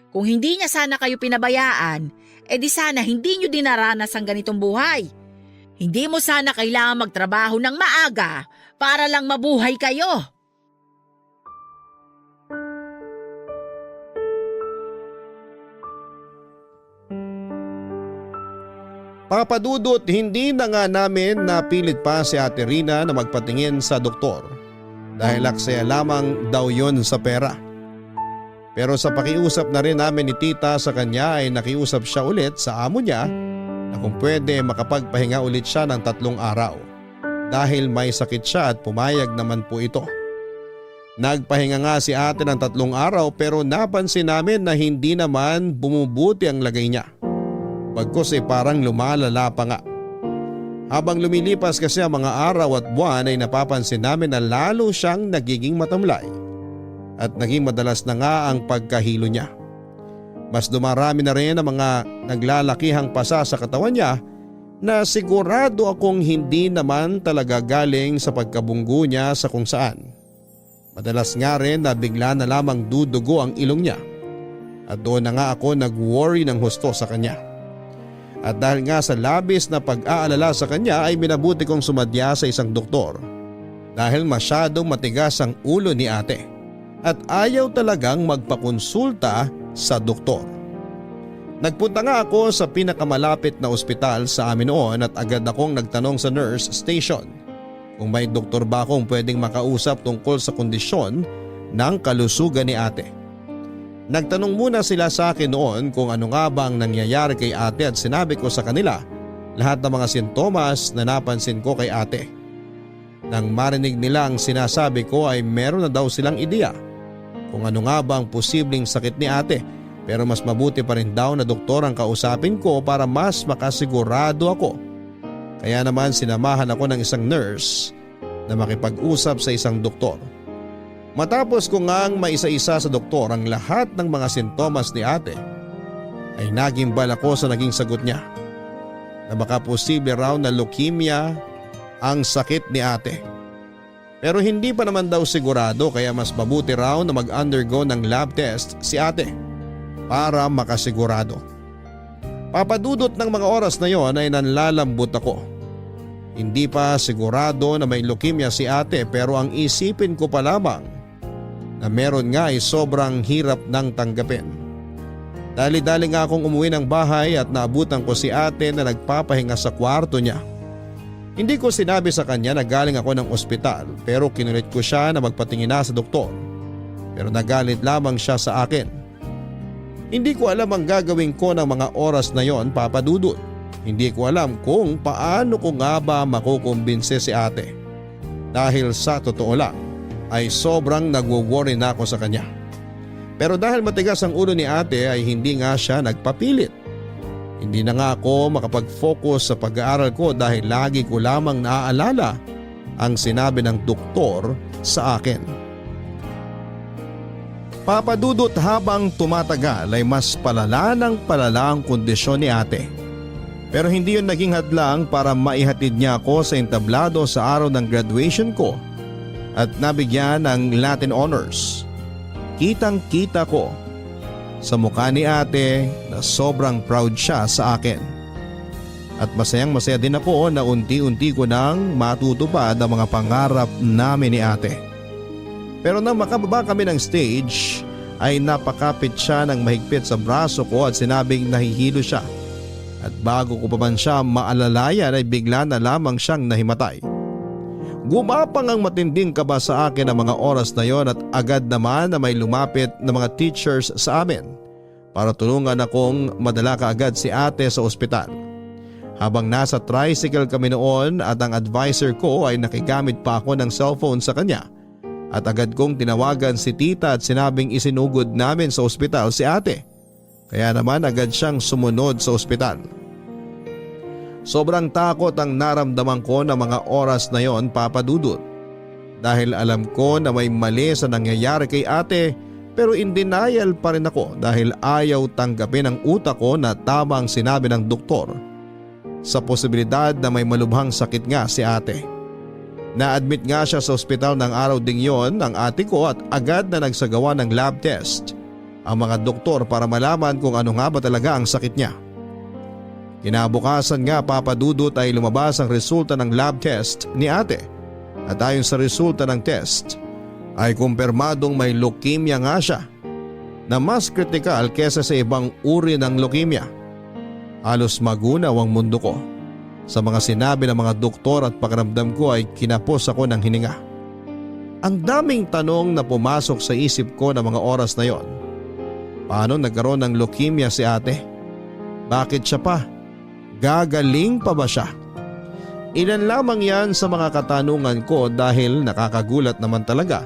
Kung hindi niya sana kayo pinabayaan, di sana hindi niyo dinaranas ang ganitong buhay. Hindi mo sana kailangan magtrabaho ng maaga para lang mabuhay kayo. Papadudot, hindi na nga namin napilit pa si Ate Rina na magpatingin sa doktor dahil aksaya lamang daw yon sa pera. Pero sa pakiusap na rin namin ni tita sa kanya ay nakiusap siya ulit sa amo niya na kung pwede makapagpahinga ulit siya ng 3 araw dahil may sakit siya at pumayag naman po ito. Nagpahinga nga si ate ng 3 araw pero napansin namin na hindi naman bumubuti ang lagay niya. Bagkus parang lumalala pa nga. Habang lumilipas kasi ang mga araw at buwan ay napapansin namin na lalo siyang nagiging matamlay at naging madalas na nga ang pagkahilo niya. Mas dumarami na rin ang mga naglalakihang pasa sa katawan niya na sigurado akong hindi naman talaga galing sa pagkabunggo niya sa kung saan. Madalas nga rin na bigla na lamang dudugo ang ilong niya at doon na nga ako nag-worry ng husto sa kanya. At dahil nga sa labis na pag-aalala sa kanya ay minabuti kong sumadya sa isang doktor dahil masyadong matigas ang ulo ni ate at ayaw talagang magpakonsulta sa doktor. Nagpunta nga ako sa pinakamalapit na ospital sa amin noon at agad akong nagtanong sa nurse station kung may doktor ba akong pwedeng makausap tungkol sa kondisyon ng kalusugan ni ate. Nagtanong muna sila sa akin noon kung ano nga ba ang nangyayari kay ate at sinabi ko sa kanila lahat ng mga sintomas na napansin ko kay ate. Nang marinig nila ang sinasabi ko ay meron na daw silang ideya kung ano nga ba ang posibleng sakit ni ate pero mas mabuti pa rin daw na doktor ang kausapin ko para mas makasigurado ako. Kaya naman sinamahan ako ng isang nurse na makipag-usap sa isang doktor. Matapos ko ngang maisa-isa sa doktor ang lahat ng mga sintomas ni ate ay nagimbal ako sa naging sagot niya na baka posible raw na leukemia ang sakit ni ate. Pero hindi pa naman daw sigurado kaya mas mabuti raw na mag-undergo ng lab test si ate para makasigurado. Papadudot ng mga oras na yon ay nanlalambot ako. Hindi pa sigurado na may leukemia si ate pero ang isipin ko pa lamang na meron nga ay sobrang hirap nang tanggapin. Dali-dali nga akong umuwi ng bahay at naabutan ko si ate na nagpapahinga sa kwarto niya. Hindi ko sinabi sa kanya na galing ako ng ospital pero kinulit ko siya na magpatingin na sa doktor. Pero nagalit lamang siya sa akin. Hindi ko alam ang gagawin ko ng mga oras na yon, Papa Dudut. Hindi ko alam kung paano ko nga ba makukumbinse si ate. Dahil sa totoo lang ay sobrang nagwo-worry na ako sa kanya. Pero dahil matigas ang ulo ni ate ay hindi nga siya nagpapilit. Hindi na nga ako makapag-focus sa pag-aaral ko dahil lagi ko lamang naaalala ang sinabi ng doktor sa akin. Papadudot habang tumatagal ay mas palala ng palala ang kondisyon ni ate. Pero hindi yun naging hadlang para maihatid niya ako sa entablado sa araw ng graduation ko at nabigyan ng Latin Honors. Kitang-kita ko sa mukha ni ate na sobrang proud siya sa akin. At masayang masaya din ako na unti-unti ko nang matutupad ang mga pangarap namin ni ate. Pero nang makababa kami ng stage ay napakapit siya ng mahigpit sa braso ko at sinabing nahihilo siya. At bago ko pa man siya maalalayan ay bigla na lamang siyang nahimatay. Gumapang ang matinding kaba sa akin ang mga oras na yon at agad naman na may lumapit na mga teachers sa amin para tulungan akong madala kaagad si ate sa ospital. Habang nasa tricycle kami noon at ang advisor ko ay nakigamit pa ako ng cellphone sa kanya at agad kong tinawagan si tita at sinabing isinugod namin sa ospital si ate. Kaya naman agad siyang sumunod sa ospital. Sobrang takot ang naramdaman ko ng mga oras na yon, Papa Dudut. Dahil alam ko na may mali sa nangyayari kay ate pero in denial pa rin ako dahil ayaw tanggapin ng utak ko na tama ang sinabi ng doktor sa posibilidad na may malubhang sakit nga si ate. Na-admit nga siya sa ospital ng araw ding yon ng ate ko at agad na nagsagawa ng lab test ang mga doktor para malaman kung ano nga ba talaga ang sakit niya. Kinabukasan nga, Papa Dudut, ay lumabas ang resulta ng lab test ni ate at ayon sa resulta ng test ay kumpirmadong may leukemia nga siya na mas kritikal kesa sa ibang uri ng leukemia. Halos magunaw ang mundo ko. Sa mga sinabi ng mga doktor at pakiramdam ko ay kinapos ako ng hininga. Ang daming tanong na pumasok sa isip ko ng mga oras na yon. Paano nagkaroon ng leukemia si ate? Bakit siya pa? Gagaling pa ba siya? Ilan lamang yan sa mga katanungan ko dahil nakakagulat naman talaga.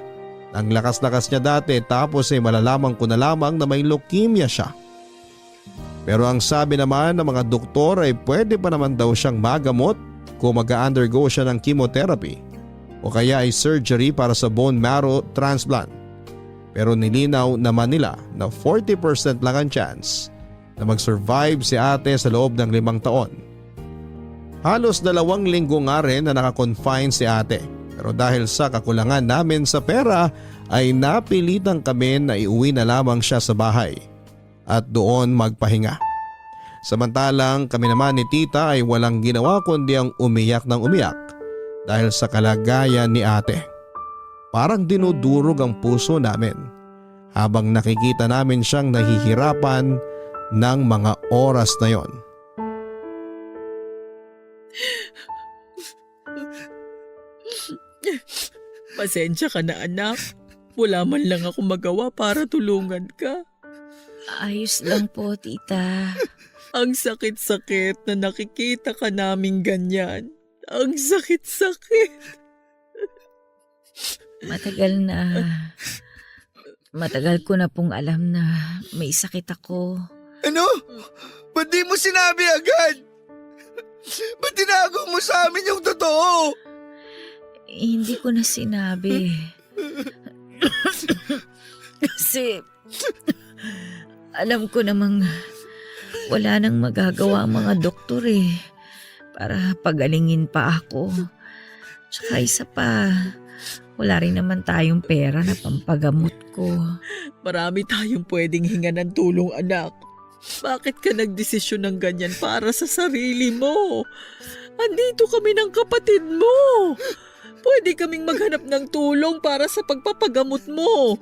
Ang lakas-lakas niya dati tapos ay malalaman ko na lamang na may leukemia siya. Pero ang sabi naman ng mga doktor ay pwede pa naman daw siyang magamot kung mag-undergo siya ng chemotherapy o kaya ay surgery para sa bone marrow transplant. Pero nilinaw naman nila na 40% lang ang chance na mag-survive si ate sa loob ng 5 taon. Halos 2 linggo nga rin na nakakonfine si ate pero dahil sa kakulangan namin sa pera ay napilitan kami na iuwi na lamang siya sa bahay at doon magpahinga. Samantalang kami naman ni tita ay walang ginawa kundi ang umiyak ng umiyak dahil sa kalagayan ni ate. Parang dinudurog ang puso namin habang nakikita namin siyang nahihirapan ng mga oras na yon. Pasensya ka na, anak. Wala man lang ako magawa para tulungan ka. Ayos lang po, tita. Ang sakit-sakit na nakikita ka namin ganyan. Ang sakit-sakit. Matagal ko na pong alam na may sakit ako. Ano? Ba't di mo sinabi agad? Ba't tinago mo sa amin yung totoo? Hindi ko na sinabi. Kasi alam ko namang wala nang magagawa ang mga doktor para pagalingin pa ako. Tsaka isa pa, wala rin naman tayong pera na pampagamot ko. Marami tayong pwedeng hinga ng tulong, anak. Bakit ka nagdesisyon ng ganyan para sa sarili mo? Andito kami ng kapatid mo. Pwede kaming maghanap ng tulong para sa pagpapagamot mo.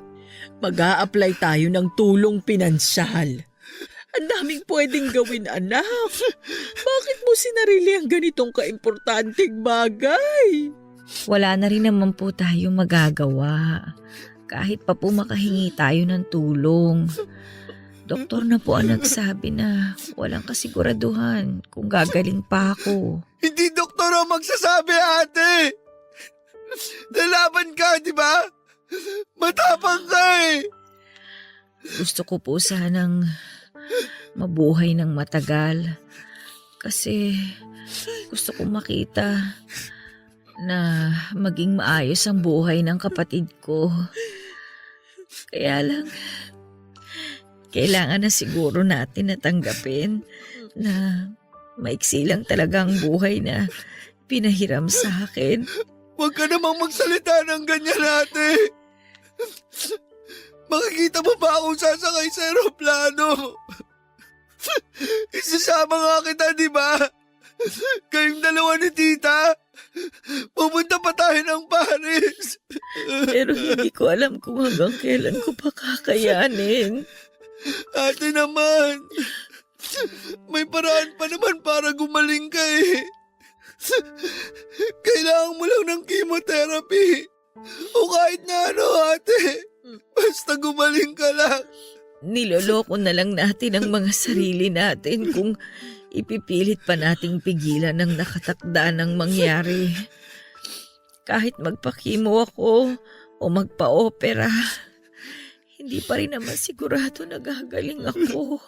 Mag-a-apply tayo ng tulong pinansyal. Ang daming pwedeng gawin, anak. Bakit mo sinarili ang ganitong kaimportanteng bagay? Wala na rin naman po tayong magagawa. Kahit pa po makahingi tayo ng tulong. Doktor na po ang nagsabi na walang kasiguraduhan kung gagaling pa ako. Hindi doktor ang magsasabi, ate. Lalaban ka, di ba? Matapang ka Gusto ko po sanang mabuhay ng matagal. Kasi gusto ko makita na maging maayos ang buhay ng kapatid ko. Kaya lang, kailangan na siguro natin natanggapin na maiksi lang talaga ang buhay na pinahiram sa akin. Huwag ka namang magsalita ng ganyan, ate. Makikita mo ba akong sasakay sa aeroplano? Isasama nga kita, di ba? Kayong dalawa ni tita. Pupunta pa tayo ng Paris. Pero hindi ko alam kung hanggang kailan ko pa kakayanin. Ate naman, may paraan pa naman para gumaling ka eh. Kailangan mo lang ng chemotherapy. O kahit na ano, ate. Basta gumaling ka lang. Niloloko na lang natin ang mga sarili natin kung ipipilit pa nating pigilan ang nakatakda ng mangyari. Kahit magpakimo ako o magpa-opera, hindi pa rin naman sigurado na gagaling ako.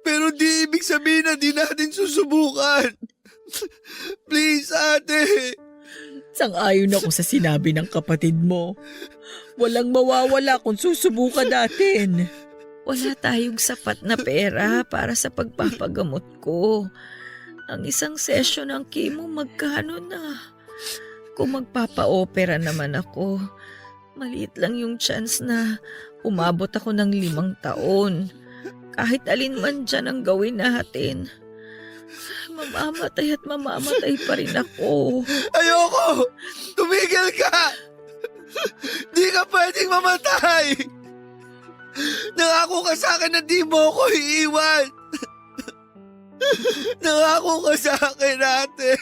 Pero di ibig sabihin na di natin susubukan. Please, ate. Sang-ayon ako sa sinabi ng kapatid mo. Walang mawawala kung susubukan natin. Wala tayong sapat na pera para sa pagpapagamot ko. Ang isang session ng chemo magkano na? Kung magpapa-opera naman ako, maliit lang yung chance na umabot ako ng 5 taon. Kahit alin man dyan ang gawin natin, mamamatay at mamamatay pa rin ako. Ayoko! Tumigil ka! Di ka pwedeng mamatay! Nangako ka sa akin na di mo ako iiwan! Nangako ka sa akin, ate!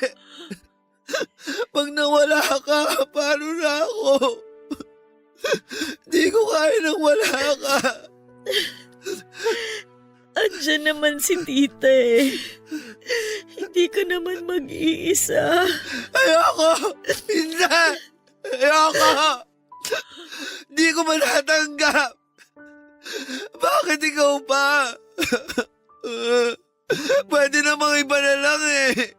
Pag nawala ka, paano na ako? Di ko kaya nang wala ka! Andiyan naman si tita eh. Hindi ka naman mag-iisa. Ayoko! Hindi! Ayoko! Di ko manatanggap! Bakit ikaw pa? Pwede namang iba na lang eh.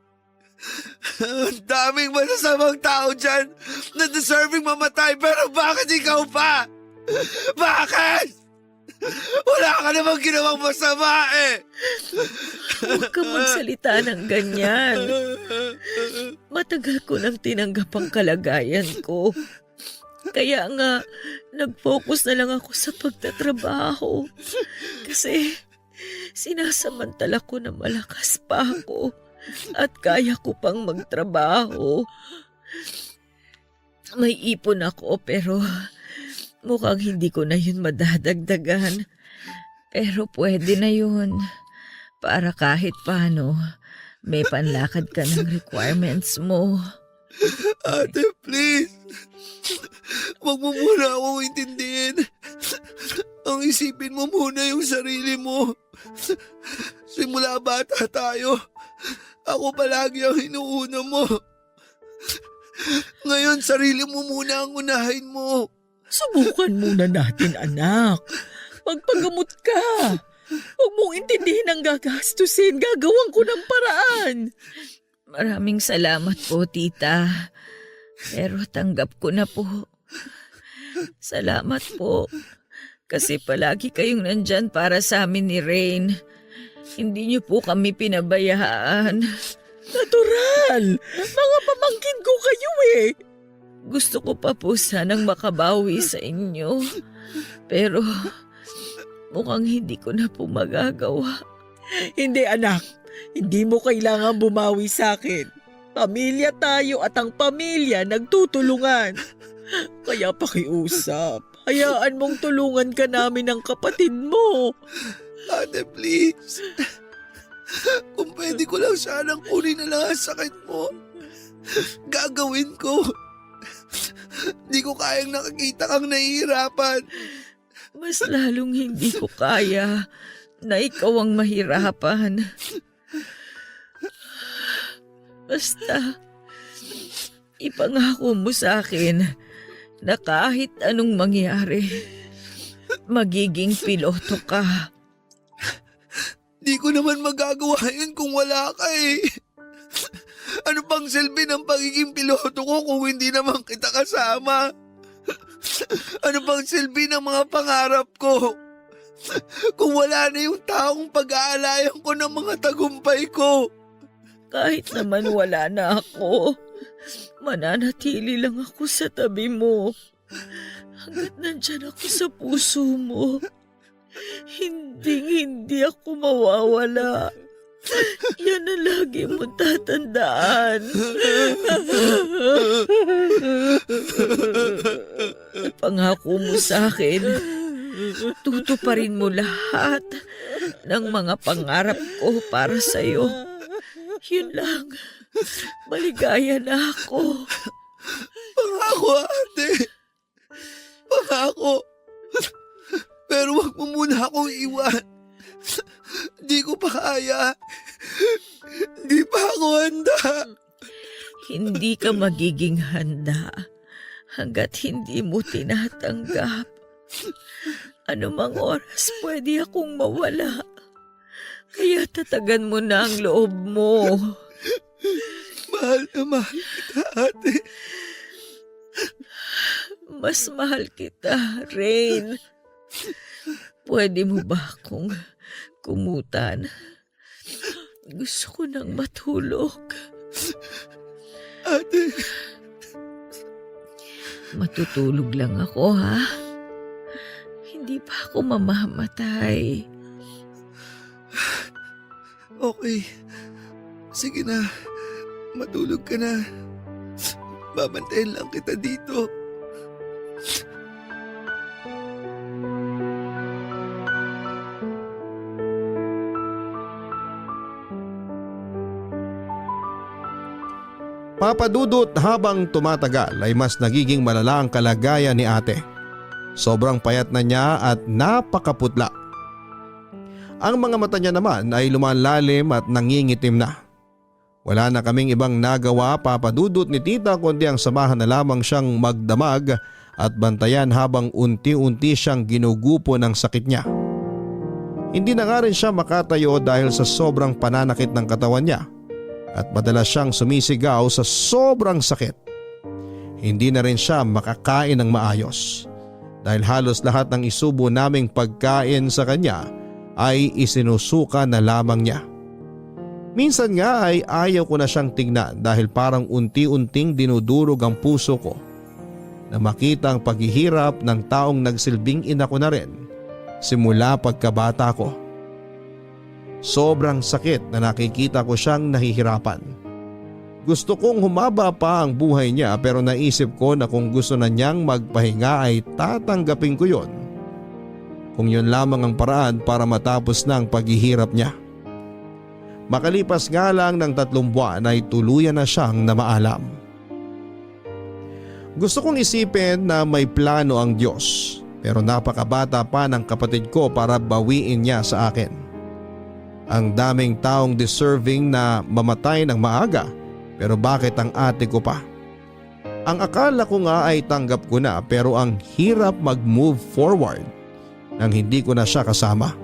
Ang daming masasamang tao dyan na deserving mamatay, pero bakit ikaw pa? Bakit? Wala ka namang ginawang masama eh. Huwag ka magsalita ng ganyan. Matagal ko nang tinanggap ang kalagayan ko. Kaya nga, nag-focus na lang ako sa pagtatrabaho. Kasi sinasamantala ko na malakas pa ako at kaya ko pang magtrabaho. May ipon ako pero mukhang hindi ko na yun madadagdagan. Pero pwede na yun. Para kahit paano, may panlakad ka ng requirements mo. Ate, please. Huwag mo muna akong intindihin. Ang isipin mo muna yung sarili mo. Simula bata tayo, ako palagi ang inuuna mo. Ngayon, sarili mo muna ang unahin mo. Subukan muna natin, anak. Magpagamot ka. Huwag mong intindihin ang gagastusin. Gagawan ko ng paraan. Maraming salamat po, tita. Pero tanggap ko na po. Salamat po. Kasi palagi kayong nandyan para sa amin ni Rain. Hindi niyo po kami pinabayaan. Natural! Mga pamangkin ko kayo eh. Gusto ko pa po sanang makabawi sa inyo. Pero mukhang hindi ko na po magagawa. Hindi anak, hindi mo kailangan bumawi sa akin. Pamilya tayo at ang pamilya nagtutulungan. Kaya pakiusap, hayaan mong tulungan ka namin ng kapatid mo. Ate, please. Kung pwede ko lang sanang kunin na lang ang sakit mo, gagawin ko. Di ko kayang nakakita kang nahihirapan. Mas lalong hindi ko kaya na ikaw ang mahirapan. Basta, ipangako mo sa akin na kahit anong mangyari, magiging piloto ka. Di ko naman magagawa yun kung wala ka eh. Ano pang silbi ng pagiging piloto ko kung hindi naman kita kasama? Ano bang silbi ng mga pangarap ko? Kung wala na yung taong pag-aalayan ko ng mga tagumpay ko. Kahit naman wala na ako, mananatili lang ako sa tabi mo. Hanggat nandyan ako sa puso mo, hindi ako mawawala. Yan ang lagi mong tatandaan. Pangako mo sa akin, tutuparin mo lahat ng mga pangarap ko para sa'yo. Yun lang, maligaya na ako. Pangako, ate. Pangako. Pero wag mo muna akong iwan. Di ko pa kaya. Di pa ako handa. Hindi ka magiging handa hanggat hindi mo tinatanggap. Anumang oras pwede akong mawala. Kaya tatagan mo na ang loob mo. Mahal na mahal kita, ate. Mas mahal kita, Rain. Pwede mo ba akong kumutan? Gusto ko nang matulog. Ate. Matutulog lang ako, ha? Hindi pa ako mamamatay. Okay. Sige na. Matulog ka na. Babantayan lang kita dito. Papadudot habang tumatagal ay mas nagiging malala ang kalagayan ni ate. Sobrang payat na niya at napakaputla. Ang mga mata niya naman ay lumalalim at nangingitim na. Wala na kaming ibang nagawa, papadudot ni tita, kundi ang samahan na lamang siyang magdamag at bantayan habang unti-unti siyang ginugupo ng sakit niya. Hindi na nga rin siya makatayo dahil sa sobrang pananakit ng katawan niya at madalas siyang sumisigaw sa sobrang sakit. Hindi na rin siya makakain ng maayos dahil halos lahat ng isubo naming pagkain sa kanya ay isinusuka na lamang niya. Minsan nga ay ayaw ko na siyang tignan dahil parang unti-unting dinudurog ang puso ko na makita ang paghihirap ng taong nagsilbing ina ko na rin simula pagkabata ko. Sobrang sakit na nakikita ko siyang nahihirapan. Gusto kong humaba pa ang buhay niya pero naisip ko na kung gusto na niyang magpahinga ay tatanggapin ko yon. Kung yun lamang ang paraan para matapos na ang paghihirap niya. Makalipas nga lang ng 3 buwan ay tuluyan na siyang namaalam. Gusto kong isipin na may plano ang Diyos pero napakabata pa ng kapatid ko para bawiin niya sa akin. Ang daming taong deserving na mamatay ng maaga pero bakit ang ate ko pa? Ang akala ko nga ay tanggap ko na pero ang hirap mag-move forward nang hindi ko na siya kasama.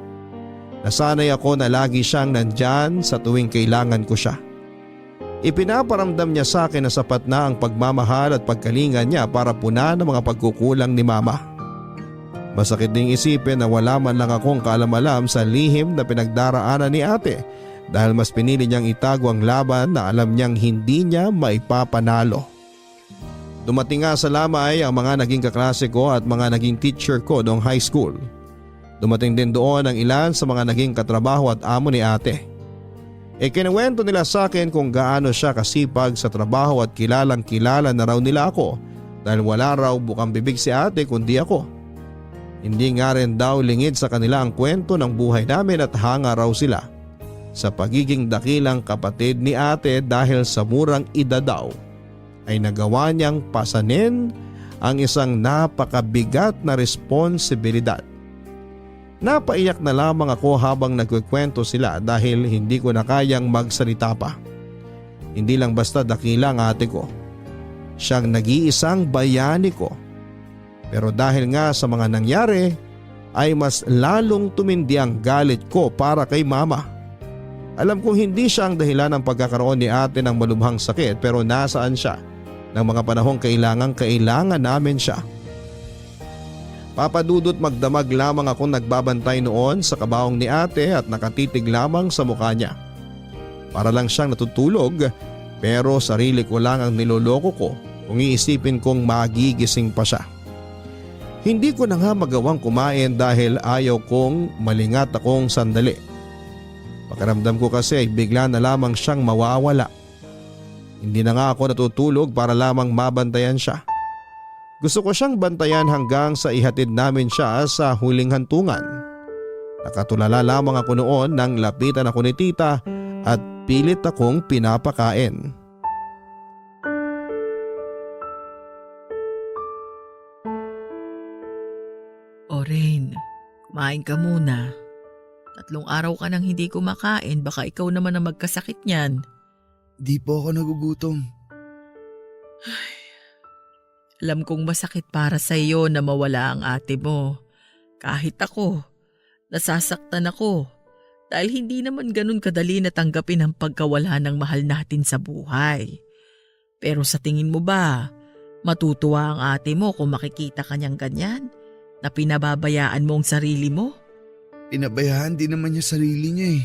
Nasanay ako na lagi siyang nandyan sa tuwing kailangan ko siya. Ipinaparamdam niya sa akin na sapat na ang pagmamahal at pagkalinga niya para punan ang mga pagkukulang ni mama. Masakit ding isipin na wala man lang akong kaalam-alam sa lihim na pinagdaraanan ni ate dahil mas pinili niyang itago ang laban na alam niyang hindi niya maipapanalo. Dumating nga sa lamay ang mga naging kaklase ko at mga naging teacher ko noong high school. Dumating din doon ang ilan sa mga naging katrabaho at amo ni ate. Kinuwento nila sa akin kung gaano siya kasipag sa trabaho at kilalang kilala na raw nila ako dahil wala raw bukang bibig si ate kundi ako. Hindi nga rin daw lingid sa kanila ang kwento ng buhay namin at hanga raw sila sa pagiging dakilang kapatid ni ate dahil sa murang edad daw ay nagawa niyang pasanin ang isang napakabigat na responsibilidad. Napaiyak na lamang ako habang nagkukwento sila dahil hindi ko na kayang magsalita pa. Hindi lang basta dakilang ate ko. Siyang nag-iisang bayani ko. Pero dahil nga sa mga nangyari ay mas lalong tumindi ang galit ko para kay mama. Alam kong hindi siya ang dahilan ng pagkakaroon ni ate ng malubhang sakit pero nasaan siya ng mga panahong kailangan namin siya. Papadudot magdamag lamang ako nagbabantay noon sa kabaong ni ate at nakatitig lamang sa mukha niya. Para lang siyang natutulog pero sarili ko lang ang niloloko ko kung iisipin kong magigising pa siya. Hindi ko na nga magawang kumain dahil ayaw kong malingat akong sandali. Pakiramdam ko kasi bigla na lamang siyang mawawala. Hindi na nga ako natutulog para lamang mabantayan siya. Gusto ko siyang bantayan hanggang sa ihatid namin siya sa huling hantungan. Nakatulala lamang ako noon nang lapitan ako ni tita at pilit akong pinapakain. O Rain, kumain ka muna. 3 araw ka nang hindi kumakain, baka ikaw naman ang magkasakit niyan. Di po ako nagugutom. Alam kong masakit para sa iyo na mawala ang ate mo. Kahit ako, nasasaktan ako dahil hindi naman ganun kadali na tanggapin ang pagkawala ng mahal natin sa buhay. Pero sa tingin mo ba, matutuwa ang ate mo kung makikita ka niyang ganyan? Na pinababayaan mo ang sarili mo? Pinabayaan din naman niya sarili niya eh.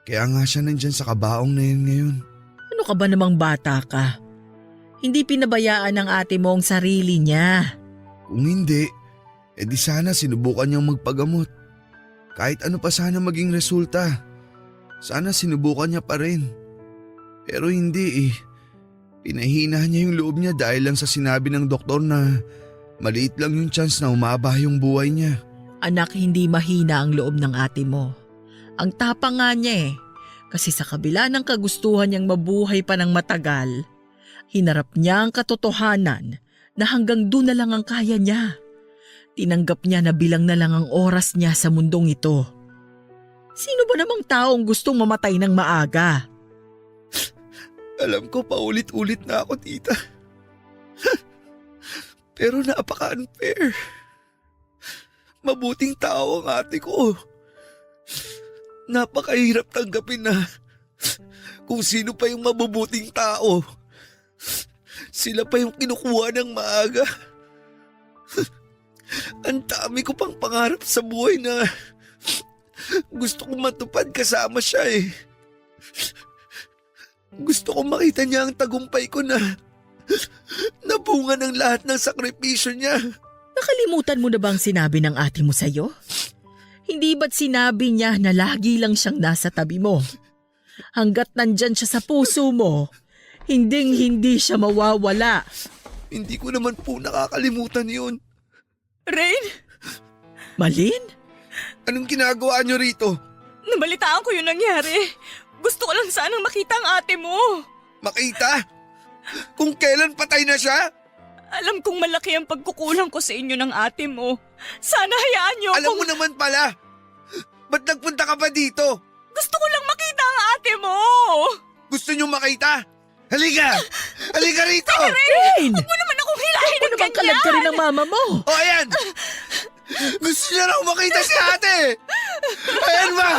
Kaya nga siya nandyan sa kabaong na yan ngayon. Ano ka ba namang bata ka? Hindi pinabayaan ng ate mo ang sarili niya. Kung hindi, edi sana sinubukan niyang magpagamot. Kahit ano pa sana maging resulta. Sana sinubukan niya pa rin. Pero hindi eh. Pinahina niya yung loob niya dahil lang sa sinabi ng doktor na maliit lang yung chance na umaba yung buhay niya. Anak, hindi mahina ang loob ng ate mo. Ang tapang nga niya eh. Kasi sa kabila ng kagustuhan niyang mabuhay pa ng matagal, hinarap niya ang katotohanan na hanggang doon na lang ang kaya niya. Tinanggap niya na bilang na lang ang oras niya sa mundong ito. Sino ba namang taong gustong mamatay ng maaga? Alam ko paulit-ulit na ako, tita. Pero napaka-unfair. Mabuting tao ang ate ko. Napakahirap tanggapin na kung sino pa yung mabubuting tao. Sila pa yung kinukuha ng maaga. Ang dami ko pang pangarap sa buhay na gusto kong matupad kasama siya eh. Gusto kong makita niya ang tagumpay ko na nabunga ng lahat ng sakripisyo niya. Nakalimutan mo na bang sinabi ng ate mo sa'yo? Hindi ba't sinabi niya na lagi lang siyang nasa tabi mo? Hanggat nandyan siya sa puso mo, hindi siya mawawala. Hindi ko naman po nakakalimutan yun. Rain, Malin? Anong ginagawa niyo rito? nabalitaan ko yung nangyari. Gusto ko lang sanang makita ang ate mo. Makita? Kung kailan patay na siya? Alam kong malaki ang pagkukulang ko sa inyo ng ate mo. Sana hayaan niyo Alam akong... mo naman pala. Ba't nagpunta ka pa dito? Gusto ko lang makita ang ate mo. Gusto niyo makita? Halika! Halika rito! Rain! Huwag mo naman akong hilahin Ano ng naman kalag ka rin ng mama mo? O ayan! Gusto niya raw makita si ate! Ayan ba?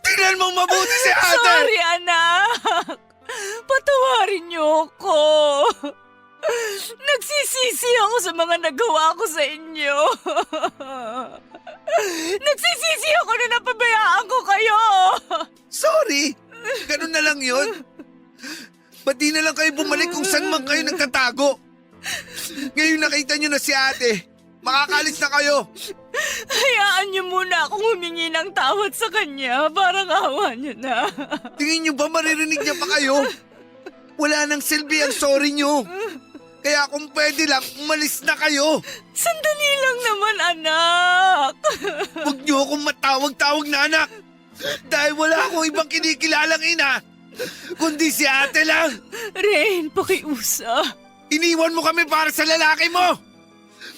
Tingnan mong mabuti si ate! Sorry, anak. Patawarin niyo ako. Nagsisisi ako sa mga nagawa ko sa inyo. Nagsisisi ako na napabayaan ko kayo. Sorry! Ganun na lang yun. Ba't di na lang kayo bumalik kung saan man kayo nagtatago? Ngayon nakita niyo na si ate. Makakalis na kayo. Hayaan niyo muna akong humingi ng tawad sa kanya. Parang awa niyo na. Tingin niyo ba maririnig niya pa kayo? Wala nang silbi ang sorry niyo. Kaya kung pwede lang, umalis na kayo. Sandali lang naman, anak. Huwag niyo akong matawag-tawag na anak. Dahil wala akong ibang kinikilalang ina. Kundi si ate lang. Rain, pakiusa. Iniwan mo kami para sa lalaki mo.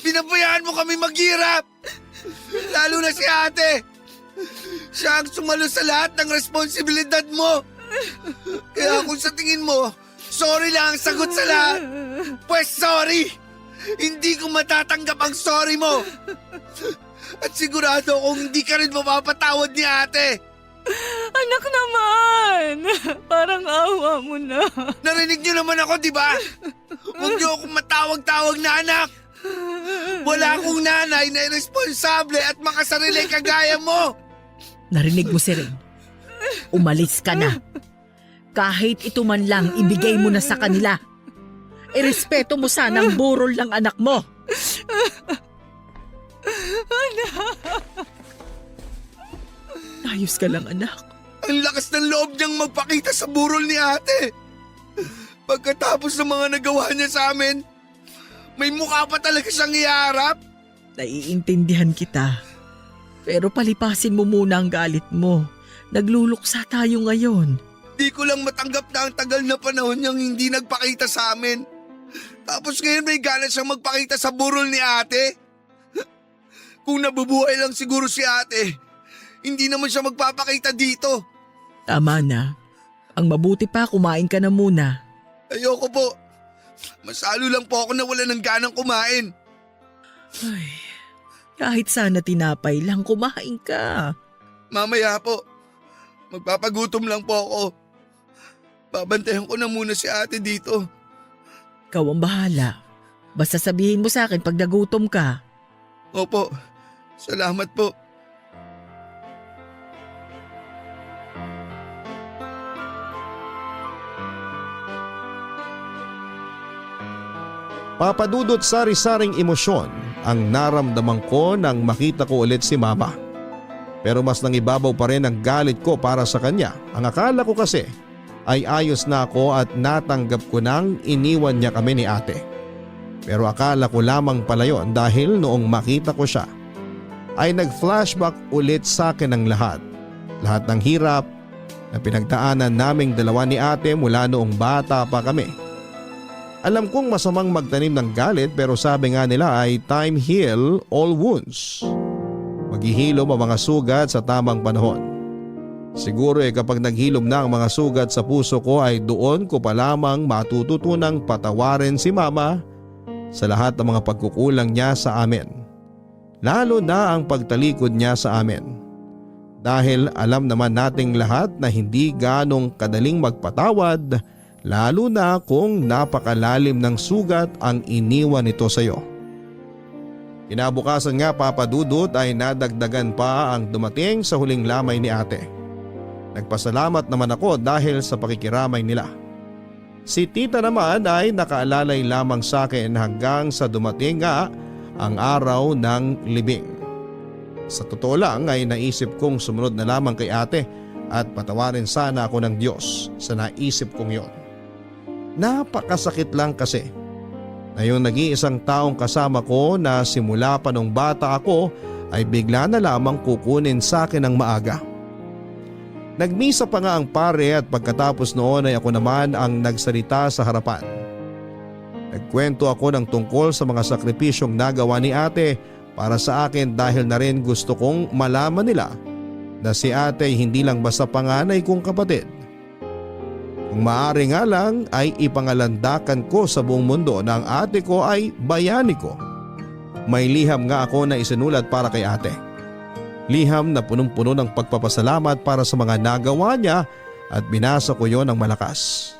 Pinabayaan mo kami maghirap. Lalo na si ate. Siya ang sumalo sa lahat ng responsibilidad mo. Kaya kung sa tingin mo, sorry lang ang sagot sa lahat, pues sorry. Hindi ko matatanggap ang sorry mo. At sigurado akong hindi ka rin mapapatawad ni ate. Anak naman. Parang awa mo na. Narinig niyo naman ako, di ba? Huwag niyo akong matawag-tawag na anak. Wala akong nanay na irresponsable at makasarili kagaya mo. Narinig mo si Ren. Umalis ka na. Kahit ito man lang, ibigay mo na sa kanila. Irespeto mo sana ang burol ng anak mo. Ayos ka lang, anak. Ang lakas ng loob niyang magpakita sa burol ni ate. Pagkatapos ng mga nagawa niya sa amin, may mukha pa talaga siyang iharap. Naiintindihan kita. Pero palipasin mo muna ang galit mo. Nagluluksa tayo ngayon. Di ko lang matanggap na ang tagal na panahon niyang hindi nagpakita sa amin. Tapos ngayon may gana siyang magpakita sa burol ni ate. Kung nabubuhay lang siguro si ate, hindi naman siya magpapakita dito. Tama na. Ang mabuti pa, kumain ka na muna. Ayoko po. Masalo lang po ako na wala ng ganang kumain. Ay, kahit sana tinapay lang, kumain ka. Mamaya po. Magpapagutom lang po ako. Babantayan ko na muna si ate dito. Ikaw ang bahala. Basta sabihin mo sa akin pag nagutom ka. Opo. Salamat po. Papadudot sari-saring emosyon ang naramdaman ko nang makita ko ulit si Mama. Pero mas nangibabaw pa rin ang galit ko para sa kanya. Ang akala ko kasi ay ayos na ako at natanggap ko nang iniwan niya kami ni ate. Pero akala ko lamang pala yon dahil noong makita ko siya ay nag-flashback ulit sa akin ang lahat. Lahat ng hirap na pinagdaanan naming dalawa ni ate mula noong bata pa kami. Alam kong masamang magtanim ng galit pero sabi nga nila ay time heal all wounds. Maghihilom ang mga sugat sa tamang panahon. Siguro kapag naghilom na ang mga sugat sa puso ko ay doon ko pa lamang matututunang patawarin si Mama sa lahat ng mga pagkukulang niya sa amin. Lalo na ang pagtalikod niya sa amin. Dahil alam naman nating lahat na hindi ganong kadaling magpatawad, lalo na kung napakalalim ng sugat ang iniwan nito sa iyo. Kinabukasan nga Papadudot ay nadagdagan pa ang dumating sa huling lamay ni ate. Nagpasalamat naman ako dahil sa pakikiramay nila. Si tita naman ay nakaalalay lamang sa akin hanggang sa dumating nga ang araw ng libing. Sa totoo lang ay naisip kong sumunod na lamang kay ate at patawarin sana ako ng Diyos sa naisip kong yon. Napakasakit lang kasi na yung nag-iisang taong kasama ko na simula pa nung bata ako ay bigla na lamang kukunin sa akin ng maaga. Nagmisa pa nga ang pare at pagkatapos noon ay ako naman ang nagsalita sa harapan. Nagkwento ako ng tungkol sa mga sakripisyong nagawa ni ate para sa akin dahil na rin gusto kong malaman nila na si ate ay hindi lang basta panganay kong kapatid. Kung maaari nga lang ay ipangalandakan ko sa buong mundo na ang ate ko ay bayani ko. May liham nga ako na isinulat para kay ate. Liham na punong-puno ng pagpapasalamat para sa mga nagawa niya at binasa ko yon ng malakas.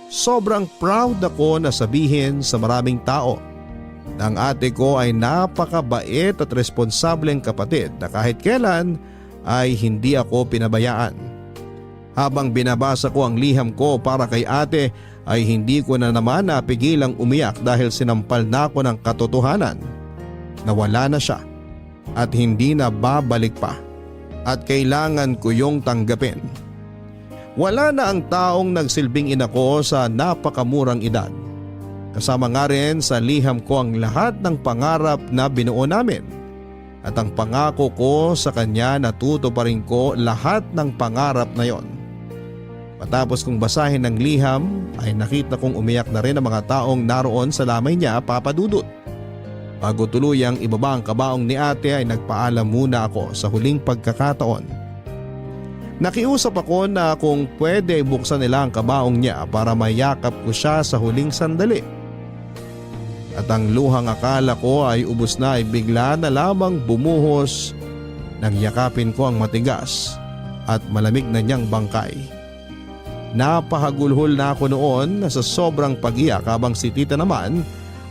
Sobrang proud ako na sabihin sa maraming tao na ang ate ko ay napakabait at responsableng kapatid na kahit kailan ay hindi ako pinabayaan. Habang binabasa ko ang liham ko para kay ate ay hindi ko na naman napigilang umiyak dahil sinampal na ako ng katotohanan na wala na siya at hindi na babalik pa at kailangan ko yung tanggapin. Wala na ang taong nagsilbing ina ko sa napakamurang edad. Kasama nga rin sa liham ko ang lahat ng pangarap na binuo namin at ang pangako ko sa kanya na tutuparin ko lahat ng pangarap na yon. Matapos kong basahin ng liham ay nakita kong umiyak na rin ang mga taong naroon sa lamay niya, Papadudot. Bago tuluyang ibaba ang kabaong ni ate ay nagpaalam muna ako sa huling pagkakataon. Nakiusap ako na kung pwede buksan nila ang kabaong niya para mayakap ko siya sa huling sandali. At ang luhang akala ko ay ubos na ay bigla na lamang bumuhos nang yakapin ko ang matigas at malamig na niyang bangkay. Napahagulhol na ako noon na sa sobrang pag-iyak habang si tita naman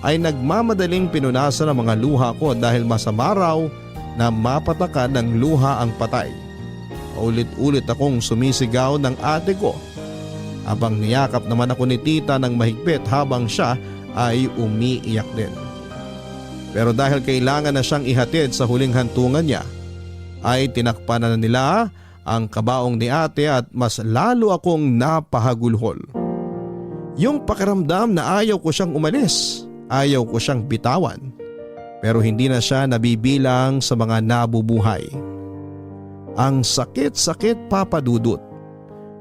ay nagmamadaling pinunasan ang mga luha ko dahil masama raw na mapatakan ng luha ang patay. Paulit-ulit akong sumisigaw ng ate ko habang niyakap naman ako ni tita ng mahigpit habang siya ay umiiyak din. Pero dahil kailangan na siyang ihatid sa huling hantungan niya, ay tinakpan na nila ang kabaong ni ate at mas lalo akong napahagulhol. Yung pakiramdam na ayaw ko siyang umalis, ayaw ko siyang bitawan, pero hindi na siya nabibilang sa mga nabubuhay. Ang sakit-sakit, Papa Dudut.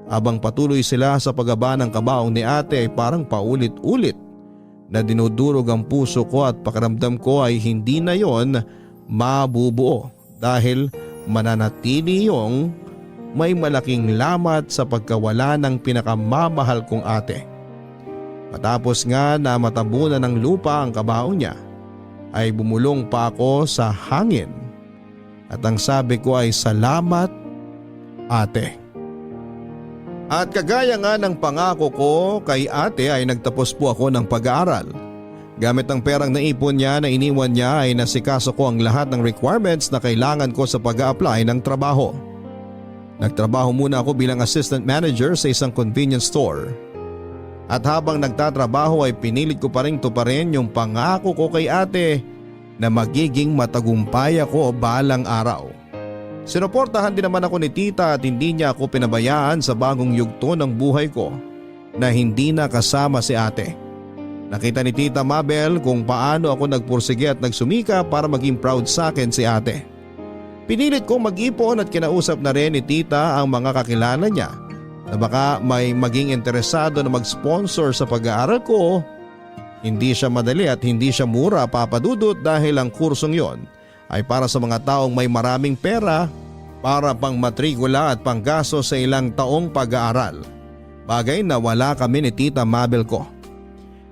Habang patuloy sila sa paggaba ng kabaong ni ate ay parang paulit-ulit na dinudurog ang puso ko at pakiramdam ko ay hindi na yon mabubuo dahil mananatili yung may malaking lamat sa pagkawala ng pinakamamahal kong ate. Matapos nga na matabunan ng lupa ang kabaong niya, ay bumulong pa ako sa hangin at ang sabi ko ay salamat, ate. At kagaya nga ng pangako ko kay ate ay nagtapos po ako ng pag-aaral. Gamit ang perang naipon niya na iniwan niya ay nasikaso ko ang lahat ng requirements na kailangan ko sa pag-a-apply ng trabaho. Nagtrabaho muna ako bilang assistant manager sa isang convenience store. At habang nagtatrabaho ay pinilit ko pa rin tuparin yung pangako ko kay ate na magiging matagumpay ako balang araw. Sinuportahan din naman ako ni tita at hindi niya ako pinabayaan sa bagong yugto ng buhay ko na hindi na kasama si ate. Nakita ni Tita Mabel kung paano ako nagpursige at nagsumika para maging proud sa akin si ate. Pinilit kong mag-ipon at kinausap na rin ni tita ang mga kakilala niya na baka may maging interesado na mag-sponsor sa pag-aaral ko. Hindi siya madali at hindi siya mura, Papa Dudut, dahil ang kursong yon ay para sa mga taong may maraming pera para pang matrikula at panggaso sa ilang taong pag-aaral. Bagay na wala kami ni Tita Mabel ko.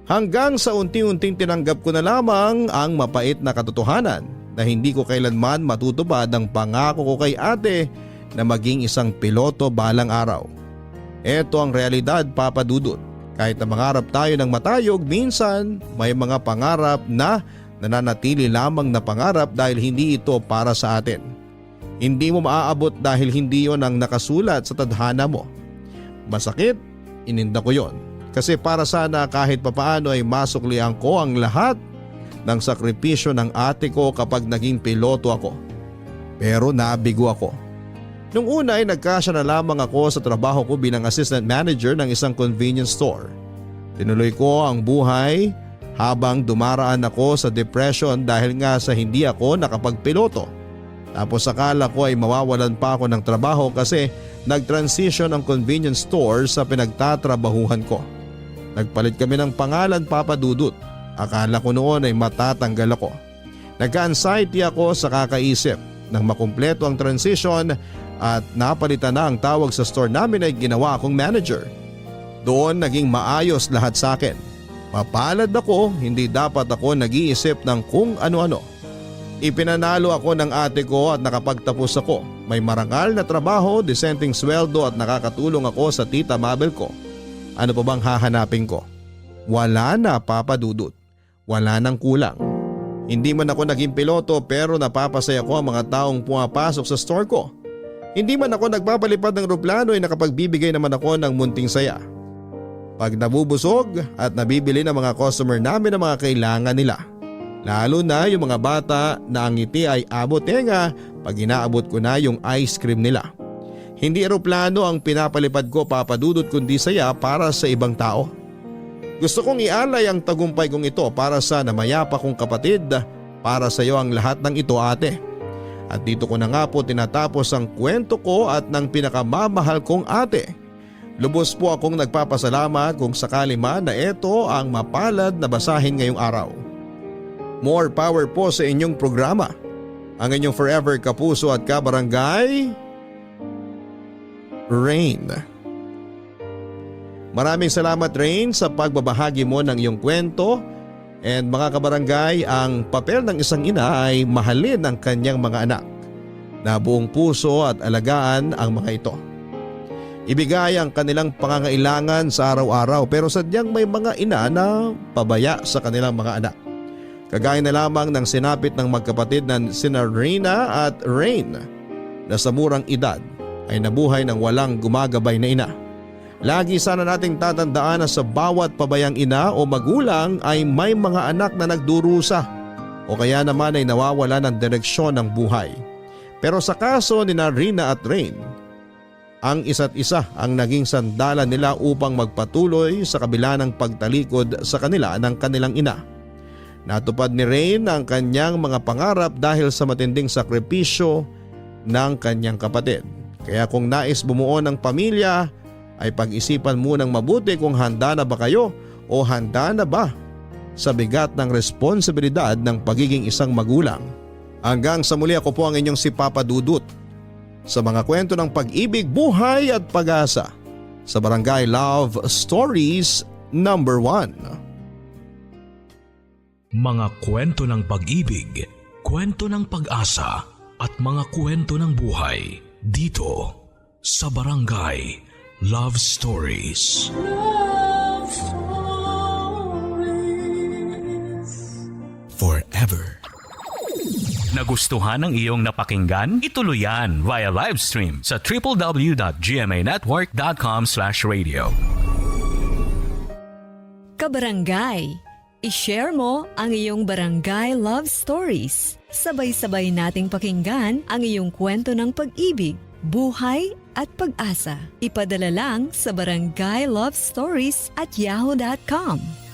Hanggang sa unti-unting tinanggap ko na lamang ang mapait na katotohanan na hindi ko kailanman matutupad ang pangako ko kay ate na maging isang piloto balang araw. Ito ang realidad, Papa Dudut. Kahit na mangarap tayo ng matayog, minsan may mga pangarap na nananatili lamang na pangarap dahil hindi ito para sa atin. Hindi mo maaabot dahil hindi yon ang nakasulat sa tadhana mo. Masakit, ininda ko yon. Kasi para sana kahit papaano ay masuklian ko ang lahat ng sakripisyo ng ate ko kapag naging piloto ako. Pero nabigo ako. Nung una ay nagkasya na lamang ako sa trabaho ko bilang assistant manager ng isang convenience store. Tinuloy ko ang buhay habang dumaraan ako sa depression dahil nga sa hindi ako nakapagpiloto. Tapos akala ko ay mawawalan pa ako ng trabaho kasi nag-transition ang convenience store sa pinagtatrabahuhan ko. Nagpalit kami ng pangalan, Papa Dudut. Akala ko noon ay matatanggal ako. Nagka-anxiety ako sa kakaisip. Nang makumpleto ang transition at napalitan na ang tawag sa store namin ay ginawa akong manager. Doon naging maayos lahat sa akin. Mapalad ako, hindi dapat ako nag-iisip ng kung ano-ano. Ipinanalo ako ng ate ko at nakapagtapos ako. May marangal na trabaho, disenteng sweldo at nakakatulong ako sa Tita Mabel ko. Ano pa bang hahanapin ko? Wala na, Papa Dudut. Wala nang kulang. Hindi man ako naging piloto pero napapasaya ko ang mga taong pumapasok sa store ko. Hindi man ako nagpapalipad ng eroplano ay nakapagbibigay naman ako ng munting saya. Pag nabubusog at nabibili ng mga customer namin ang mga kailangan nila. Lalo na yung mga bata na ang ngiti ay abot tenga pag inaabot ko na yung ice cream nila. Hindi eroplano ang pinapalipad ko, Papa Dudut, kundi saya para sa ibang tao. Gusto kong ialay ang tagumpay kong ito para sa namayapa kong kapatid. Para sa iyo ang lahat ng ito, ate. At dito ko na nga po tinatapos ang kwento ko at ng pinakamamahal kong ate. Lubos po akong nagpapasalamat kung sakali man na ito ang mapalad na basahin ngayong araw. More power po sa inyong programa. Ang inyong forever kapuso at kabarangay, Rain. Maraming salamat, Rain, sa pagbabahagi mo ng iyong kwento. And mga kabarangay, ang papel ng isang ina ay mahalin ang kanyang mga anak na buong puso at alagaan ang mga ito. ibigay ang kanilang pangangailangan sa araw-araw pero sadyang may mga ina na pabaya sa kanilang mga anak. Kagaya na lamang ng sinapit ng magkapatid na sina Rina at Rain na sa murang edad ay nabuhay ng walang gumagabay na ina. Lagi sana nating tatandaan na sa bawat pabayang ina o magulang ay may mga anak na nagdurusa o kaya naman ay nawawala ng direksyon ng buhay. Pero sa kaso ni Rina at Rain, ang isa't isa ang naging sandalan nila upang magpatuloy sa kabila ng pagtalikod sa kanila ng kanilang ina. Natupad ni Rain ang kanyang mga pangarap dahil sa matinding sakripisyo ng kanyang kapatid. Kaya kung nais bumuo ng pamilya, ay pag-isipan munang mabuti kung handa na ba kayo o handa na ba sa bigat ng responsibilidad ng pagiging isang magulang. Hanggang sa muli, ako po ang inyong si Papa Dudut sa mga kwento ng pag-ibig, buhay at pag-asa sa Barangay Love Stories number 1. Mga kwento ng pag-ibig, kwento ng pag-asa at mga kwento ng buhay dito sa Barangay Love Stories. Love Stories. Forever. Nagustuhan ng iyong napakinggan? Ituloy yan via live stream sa www.gmanetwork.com/radio. Kabarangay, i-share mo ang iyong Barangay Love Stories. Sabay-sabay nating pakinggan ang iyong kwento ng pag-ibig, buhay at pag-asa. Ipadala lang sa barangaylovestories@yahoo.com.